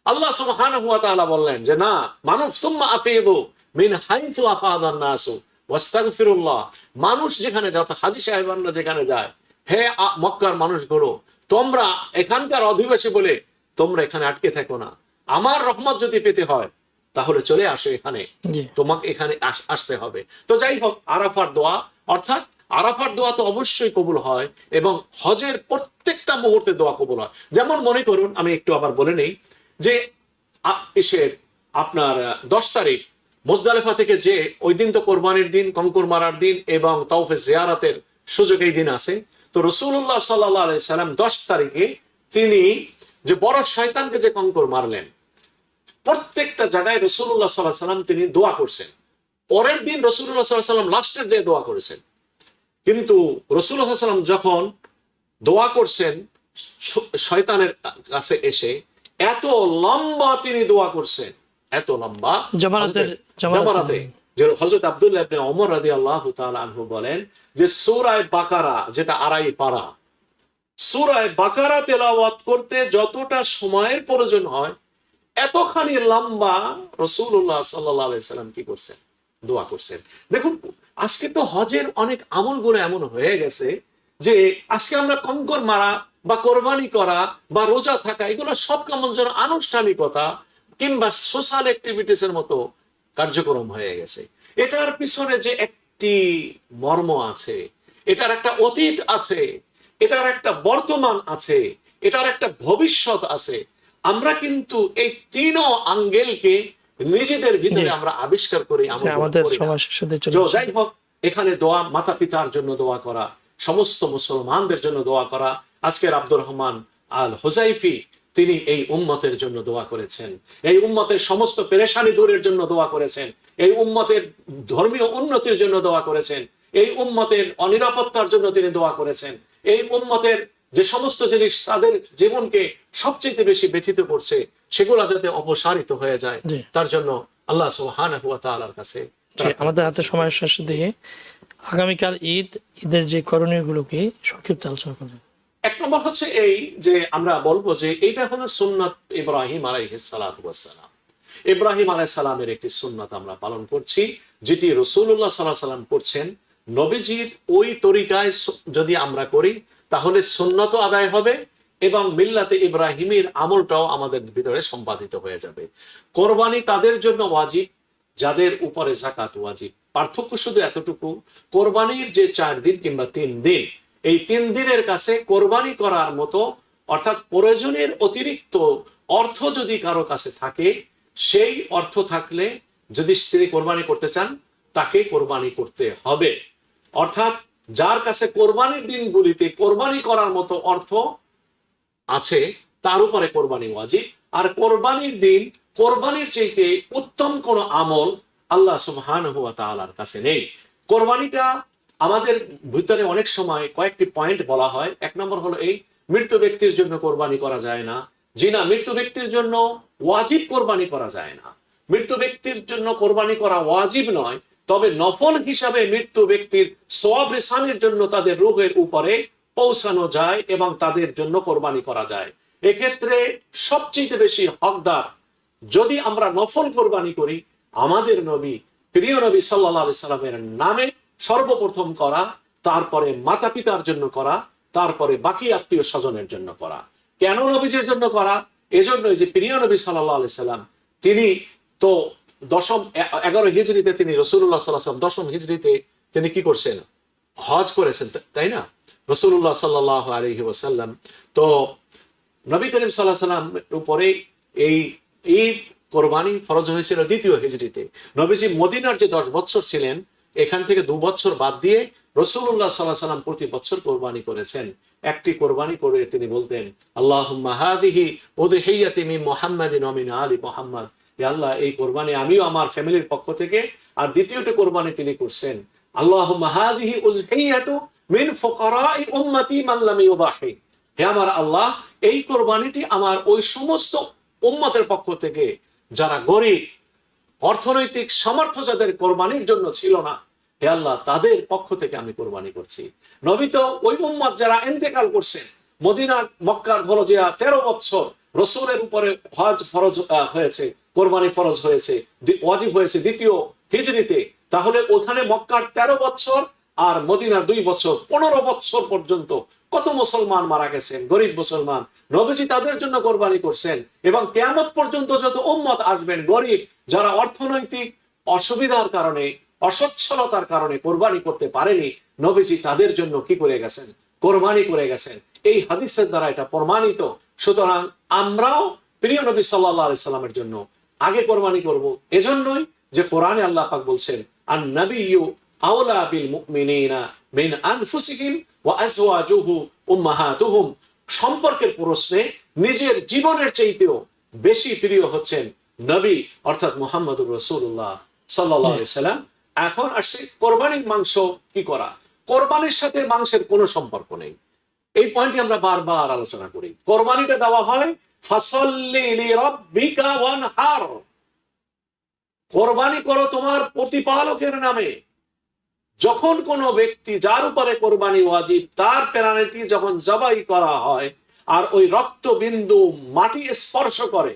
Speaker 2: আল্লাহ সুবহানাহু ওয়া তাআলা বললেন যে না, মানুষ সুম্মা আফিদু মিন হাইসু আফাদান নাসু ওয়াস্তাগফিরুল্লাহ, মানুষ যেখানে যায়, হাজী সাহেবানরা যেখানে যায়, হে মক্কার মানুষগুলো, তোমরা এখানকার অধিবাসী বলে তোমরা এখানে আটকে থাকো না, আমার রহমত যদি পেতে হয় তাহলে চলে আসো এখানে, তোমাকে এখানে আসতে হবে। তো যাই হোক, আরাফার দোয়া, অর্থাৎ আরাফার দোয়া তো অবশ্যই কবুল হয়, এবং হজের প্রত্যেকটা মুহূর্তে দোয়া কবুল হয়। যেমন মনে করুন, আমি একটু আবার বলে নেই যে আপনার 10 তারিখ মুজদালিফা থেকে, যে ওই দিন তো কোরবানির দিন, কঙ্কর মারার দিন এবং তাওফে জিয়ারাতের সুযোগ এই দিন আছে। তো রাসূলুল্লাহ সাল্লাল্লাহু আলাইহি সাল্লাম 10 তারিখে তিনি যে বড় শয়তানকে যে কঙ্কর মারলেন, প্রত্যেকটা জায়গায় রাসূলুল্লাহ সাল্লাল্লাহু আলাইহি সাল্লাম তিনি দোয়া করছেন। পরের দিন রাসূলুল্লাহ সাল্লাল্লাহু আলাইহি সাল্লাম লাস্টের যে দোয়া করেছেন। কিন্তু রাসূলুল্লাহ সাল্লাল্লাহু আলাইহি সাল্লাম যখন দোয়া করছেন শয়তানের কাছে এসে, এত লম্বা তিনি দোয়া করছেন, এত লম্বা, জামারাতে, যে হযরত আব্দুল্লাহ ইবনে ওমর রাদিয়াল্লাহু তাআলা আনহু বলেন যে সূরা বাকারা, যেটা 2.5 পারা, সূরা বাকারা তেলাওয়াত করতে যতটা সময়ের প্রয়োজন হয়, এতখানি লম্বা রাসূলুল্লাহ সাল্লাল্লাহু আলাইহি সাল্লাম কি করছেন? দোয়া করছেন। দেখুন, আজকে তো হজের অনেক আমলগুলো এমন হয়ে গেছে যে আজকে আমরা কঙ্কর মারা বা কোরবানি করা বা রোজা থাকা, এগুলো সব কেমন যেন আনুষ্ঠানিকতা কিংবা সোশ্যাল অ্যাক্টিভিটিস এর মতো কার্যক্রম হয়ে গেছে। এটার পিছনে যে একটি মর্ম আছে, এটার একটা অতীত আছে, এটার একটা বর্তমান আছে, এটার একটা ভবিষ্যৎ আছে। আমরা কিন্তু এই তিন আঙ্গেলকে নিজেদের ভিতরে আমরা আবিষ্কার করি। আমাদের যাই হোক, এখানে দোয়া, মাতা পিতার জন্য দোয়া করা, সমস্ত মুসলমানদের জন্য দোয়া করা। আজকের আব্দুর রহমান আল হুজাইফি তিনি এই উম্মতের জন্য দোয়া করেছেন, এই উম্মতের সমস্ত পেরেশানি দূরের জন্য দোয়া করেছেন, এই উম্মতের ধর্মীয় উন্নতির জন্য দোয়া করেছেন, এই উম্মতের অনিরাপত্তার জন্য তিনি দোয়া করেছেন, এই উম্মতের যে সমস্ত জিনিস তাদের জীবনকে সবচেয়ে বেশি ব্যথিত করছে সেগুলো যাতে অপসারিত হয়ে যায়, তার জন্য আল্লাহ সুবহানাহু ওয়া তাআলার কাছে।
Speaker 1: আমাদের হাতে সময় শেষের দিকে, আগামীকাল ঈদের যে করণীয় গুলোকে সংক্ষিপ্ত আলোচনা করবেন।
Speaker 2: এক নম্বর হচ্ছে এই যে আমরা বলবো যে এটা হলো সুন্নাত ইব্রাহিম আলাইহিস সালাতু ওয়াস সালাম। ইব্রাহিম আলাইহিস সালামের একটি সুন্নাত আমরা পালন করছি, যেটি রাসূলুল্লাহ সাল্লাল্লাহু আলাইহি ওয়াসাল্লাম করছেন। নবীজির ওই তরিকায় যদি আমরা করি তাহলে সুন্নতও আদায় হবে এবং মিল্লাতে ইব্রাহিমের আমলটাও আমাদের ভিতরে সম্পাদিত হয়ে যাবে। কোরবানি তাদের জন্য ওয়াজিব যাদের উপরে যাকাত ওয়াজিব। পার্থক্য শুধু এতটুকু, কোরবানির যে 4 দিন কিংবা 3 দিন, এই 3 দিনের কাছে কোরবানি করার মতো অর্থাৎ প্রয়োজনের অতিরিক্ত অর্থ যদি কারো কাছে থাকে, সেই অর্থ থাকলে যদি তিনি কোরবানি করতে চান তাকে কোরবানি করতে হবে। অর্থাৎ যার কাছে কোরবানির দিনগুলিতে কোরবানি করার মতো অর্থ আছে তার উপরে কোরবানি ওয়াজিব। আর কোরবানির দিন কোরবানির চাইতে উত্তম কোন আমল আল্লাহ সুবহানাহু ওয়া তাআলার কাছে নেই। কোরবানিটা আমাদের ভিতরে অনেক সময় কয়েকটি পয়েন্ট বলা হয়। এক নম্বর হলো এই, মৃত ব্যক্তির জন্য কোরবানি করা যায় না। জি না, মৃত ব্যক্তির জন্য ওয়াজিব কোরবানি করা যায় না। মৃত ব্যক্তির জন্য কোরবানি করা ওয়াজিব নয়, তবে নফল হিসাবে মৃত্যু ব্যক্তির সওয়াব রিসানের জন্য তাদের রূহের উপরে পৌঁছানো যায় এবং তাদের জন্য কোরবানি করা যায়। এক্ষেত্রে সবচেয়ে বেশি হকদার যদি আমরা নফল কোরবানি করি, আমাদের নবী প্রিয় নবী সাল্লাল্লাহু আলাইহি সাল্লামের নামে সর্বপ্রথম করা, তারপরে মাতা পিতার জন্য করা, তারপরে বাকি আত্মীয় স্বজনের জন্য করা। কেন নবীজির জন্য করা? এজন্যই যে প্রিয় নবী সাল্লাল্লাহু আলাইহি সাল্লাম তিনি তো 11 হিজরিতে তিনি রাসূলুল্লাহ সাল্লাল্লাহু আলাইহি ওয়াসাল্লাম 10 হিজরিতে তিনি কি করছেন? হজ করেছেন, তাই না? রাসূলুল্লাহ সাল্লাল্লাহু আলাইহি ওয়াসাল্লাম তো নবী করিম সাল্লাল্লাহু আলাইহি ওয়াসাল্লাম উপরে এই ঈদ কোরবানি ফরজ হয়েছিল 2 হিজরিতে। নবীজি মদিনার যে 10 বছর ছিলেন, এখান থেকে 2 বছর বাদ দিয়ে রাসূলুল্লাহ সাল্লাল্লাহু আলাইহি ওয়াসাল্লাম প্রতি বছর কোরবানি করেছেন। একটি কোরবানি করে তিনি বলতেন, আল্লাহুম্মা হাদিহি উযহিয়াতি মিন মুহাম্মাদিন ওয়া মিন আলি মুহাম্মাদ। হে আল্লাহ, এই কোরবানি আমিও আমার ফ্যামিলির পক্ষ থেকে। আর দ্বিতীয়টি কোরবানি তিনি করছেন, আল্লাহুম্মা হাদিহি উযহিয়াতু মিন ফুকারাই উম্মতি মান লাম ইউযাহি। হে আমার আল্লাহ, এই কোরবানিটি আমার ওই সমস্ত উম্মতের পক্ষ থেকে যারা গরিব, অর্থনৈতিক সামর্থ্য যাদের কোরবানির জন্য ছিল না, হে আল্লাহ, তাদের পক্ষ থেকে আমি কোরবানি করছি। নবী তো ওই উম্মত যারা ইন্তেকাল করছেন, মদিনার মক্কার হলো যে 13 বছর রাসূলের উপরে হজ ফরজ হয়েছে, কোরবানি ফরজ হয়েছে, ওয়াজিব হয়েছে 2 হিজরিতে। তাহলে ওখানে মক্কার 13 বছর আর মদিনার 2 বছর, 15 বছর পর্যন্ত কত মুসলমান মারা গেছেন, গরিব মুসলমান। নবীজি তাদের জন্য কোরবানি করছেন এবং কিয়ামত পর্যন্ত যত উম্মত আসবেন গরিব, যারা অর্থনৈতিক অসুবিধার কারণে, অসচ্ছলতার কারণে কোরবানি করতে পারেনি, নবীজি তাদের জন্য কি করে গেছেন? কোরবানি করে গেছেন। এই হাদিসের দ্বারা এটা প্রমাণিত। সুতরাং আমরাও প্রিয় নবী সাল্লাল্লাহু আলাইহি সাল্লামের জন্য আগে কোরবানি করব। এজন্যই যে কোরআনে আল্লাহ পাক বলছেন, আন নাবিয়্যু আওলা বিল মুমিনিনা মিন আনফুসিহিম ওয়া আজওয়াজুহু উম্মাহাতুহুম। সম্পর্কের প্রশ্নে নিজের জীবনের চাইতেও বেশি প্রিয় হচ্ছেন নবী অর্থাৎ মুহাম্মদুর রাসূলুল্লাহ সাল্লাল্লাহু আলাইহি সাল্লাম। এখন আসছে কোরবানির মাংস কি করা। কোরবানির সাথে মাংসের কোনো সম্পর্ক নেই। এই পয়েন্টটি আমরা বারবার আলোচনা করি। কোরবানিটা দেওয়া হয় ফাসাল্লি লিরাব্বিকা ওয়ানহার, কোরবানি করো তোমার প্রতিপালকের নামে। যখন কোনো ব্যক্তি যার উপরে কোরবানি ওয়াজিব, তার প্রাণীটি যখন জবাই করা হয় আর ওই রক্ত বিন্দু মাটি স্পর্শ করে,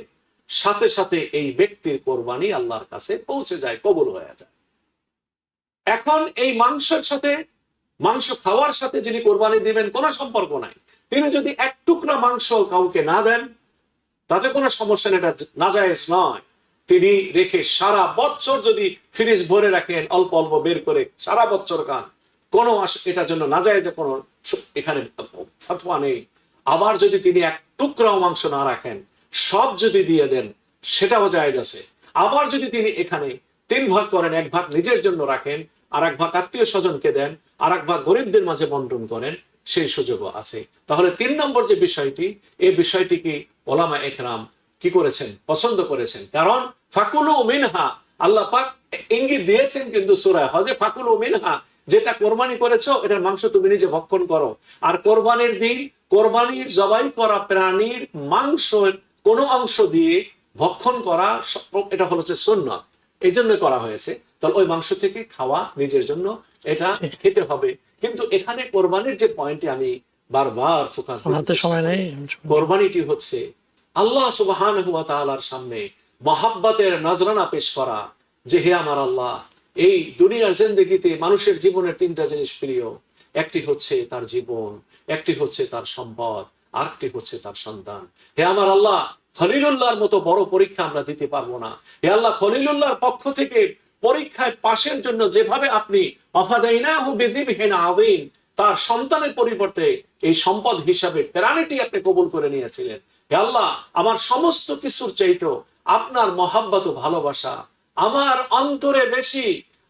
Speaker 2: সাথে সাথে এই ব্যক্তির কোরবানি আল্লাহর কাছে পৌঁছে যায়, কবুল হয়ে যায়। এখন এই মাংসের সাথে, মাংস খাওয়ার সাথে যিনি কোরবানি দিবেন কোনো সম্পর্ক নাই। তিনি যদি 1 টুকরা মাংস কাউকে না দেন তাতে কোনো সমস্যা নেই, এটা নাজায়েজ নয়। তিনি রেখে সারা বছর যদি ফ্রিজ ভরে রাখেন, অল্প অল্প বের করে সারা বছর খান, কোনো এটার জন্য নাজায়েজে কোনো এখানে ফতোয়া নেই। আবার যদি তিনি 1 টুকরাও মাংস না রাখেন, সব যদি দিয়ে দেন, সেটাও জায়েজ আছে। আবার যদি তিনি এখানে 3 ভাগ করেন, 1 ভাগ নিজের জন্য রাখেন, আর 1 ভাগ আত্মীয় স্বজনকে দেন, আর 1 ভাগ গরিবদের মাঝে বন্টন করেন, সেই সুযোগও আছে। তাহলে 3 নম্বর যে বিষয়টি, এই বিষয়টি কি ওলামা একরাম কি করেছেন? পছন্দ করেছেন। কারণ ফাকুলু মিনহা, আল্লাহ পাক ইঙ্গিত দিয়েছেন কিন্তু সূরা হজে, ফাকুলু মিনহা, যেটা কোরবানি করেছো এটার মাংস তুমি নিজে ভক্ষণ করো। আর কোরবানির দিন কোরবানির জবাই করা প্রাণীর মাংসের কোনো অংশ দিয়ে ভক্ষণ করা, এটা হচ্ছে সুন্নাত, এই জন্য করা হয়েছে। তাহলে ওই মাংস থেকে খাওয়া নিজের জন্য, এটা খেতে হবে। কিন্তু এখানে কোরবানির যে পয়েন্টটি আমি বারবার ফোকাস
Speaker 1: আমার হাতে সময় নেই।
Speaker 2: কোরবানিটি হচ্ছে আল্লাহ সুবহানাহু ওয়া তাআলার সামনে মহাব্বতের নজরানা পেশ করা, যে হে আমার আল্লাহ, এই দুনিয়ার জিন্দেগিতে মানুষের জীবনের তিনটা জিনিস প্রিয়। একটি হচ্ছে তার জীবন, একটি হচ্ছে তার সম্পদ, আরেকটি হচ্ছে তার সন্তান। হে আমার আল্লাহ, খলিলুল্লাহর মতো বড় পরীক্ষা আমরা দিতে পারবো না। হে আল্লাহ, খলিলুল্লাহর পক্ষ থেকে পরীক্ষায় পাশের জন্য যেভাবে আপনি অফাদাইনাহু বিযিবহিন আযীম, তার সন্তানের পরিবর্তে এই সম্পদ হিসাবে প্রাণীটি আপনি কবুল করে নিয়েছিলেন। হে আল্লাহ, আমার সমস্ত কিছুর চাইতো আপনার মহাব্বত ও ভালোবাসা আমার অন্তরে বেশি।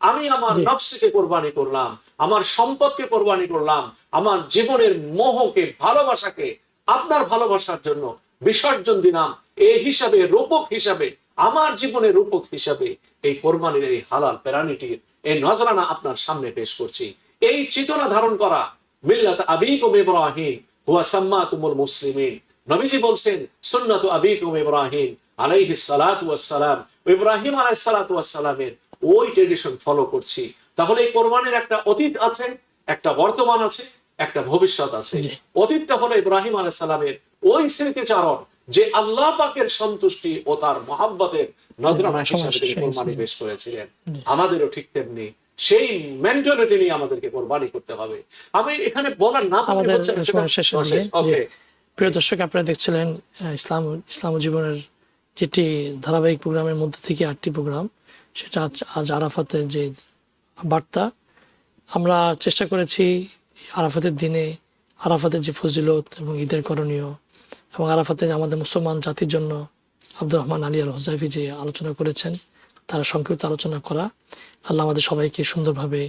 Speaker 2: আমি আমার নফসকে কোরবানি করলাম, আমার সম্পদকে কোরবানি করলাম, আমার জীবনের মোহকে, ভালোবাসাকে আপনার ভালোবাসার জন্য বিসর্জন দিলাম। এই হিসাবে, রূপক হিসাবে, আমার জীবনের রূপক হিসাবে এই কোরবানির এই হালাল প্রাণীটির এই নজরানা আপনার সামনে পেশ করছি। এই চেতনা ধারণ করা, মিল্লাত আবিকুম ইব্রাহিম হুয়া সাম্মাকুমুল মুসলিমিন। নবীজি বলছেন সুন্নাতু আবিকুম ইব্রাহিম আলাইহিস সালাতু ওয়াস সালাম, ইব্রাহিম আলাইহিস সালাতু ওয়াস সালামের ওই ট্রেডিশন ফলো করছি। তাহলে এই কোরবানির একটা অতীত আছে, একটা বর্তমান আছে, একটা ভবিষ্যৎ আছে। অতীতটা হলো ইব্রাহিম আলাইহিস সালামের ওই স্মৃতিচারণ, যে আল্লাহ পাকের সন্তুষ্টি ও তার মহাব্বতের নজরানা হিসেবে তিনি কোরবানি পেশ করেছিলেন। আমাদেরও ঠিক তেমনি সেই মেন্টালিটি নিয়ে আমাদেরকে কোরবানি করতে হবে। আমি এখানে বলার না
Speaker 1: ওকে। প্রিয় দর্শক, আপনারা দেখছিলেন ইসলাম ও জীবনের যেটি ধারাবাহিক প্রোগ্রামের মধ্যে থেকে 8টি প্রোগ্রাম, সেটা আজ আরাফাতের যে বার্তা। আমরা চেষ্টা করেছি আরাফাতের দিনে আরাফাতের যে ফজিলত এবং ঈদের করণীয় এবং আরাফাতে আমাদের মুসলমান জাতির জন্য আব্দুর রহমান আলী আল হুজাইফি যে আলোচনা করেছেন, তারা সংক্ষিপ্ত আলোচনা করা। আল্লাহ আমাদের সবাইকে সুন্দরভাবে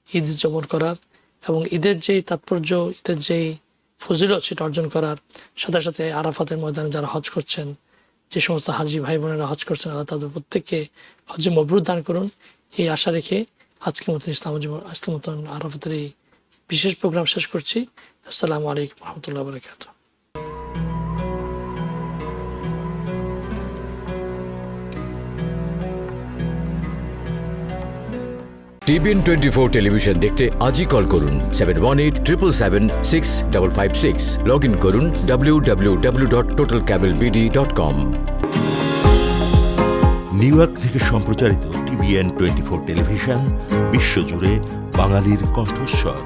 Speaker 1: ঈদ উদযাপন করার এবং ঈদের যেই তাৎপর্য, ঈদের যেই ফজিলত সেটা অর্জন করার সাথে সাথে আরাফাতের ময়দানে যারা হজ করছেন, যে সমস্ত হাজি ভাই বোনেরা হজ করছেন, আল্লাহ তাদের প্রত্যেককে হজে মবরুর দান করুন, এই আশা রেখে আজকের মতন আজকের মতন আরাফাতের এই বিশেষ প্রোগ্রাম শেষ করছি। আসসালামু আলাইকুম রহমতুল্লাহ বারাকাতুহু।
Speaker 3: টিবিএন 24 টেলিভিশন দেখতে আজই কল করুন 7187776556। লগ ইন করুন www.totalcablebd.com।
Speaker 4: নিউ ইয়র্ক থেকে সম্প্রচারিত টিবিএন 24 টেলিভিশন বিশ্বজুড়ে বাঙালির কণ্ঠস্বর।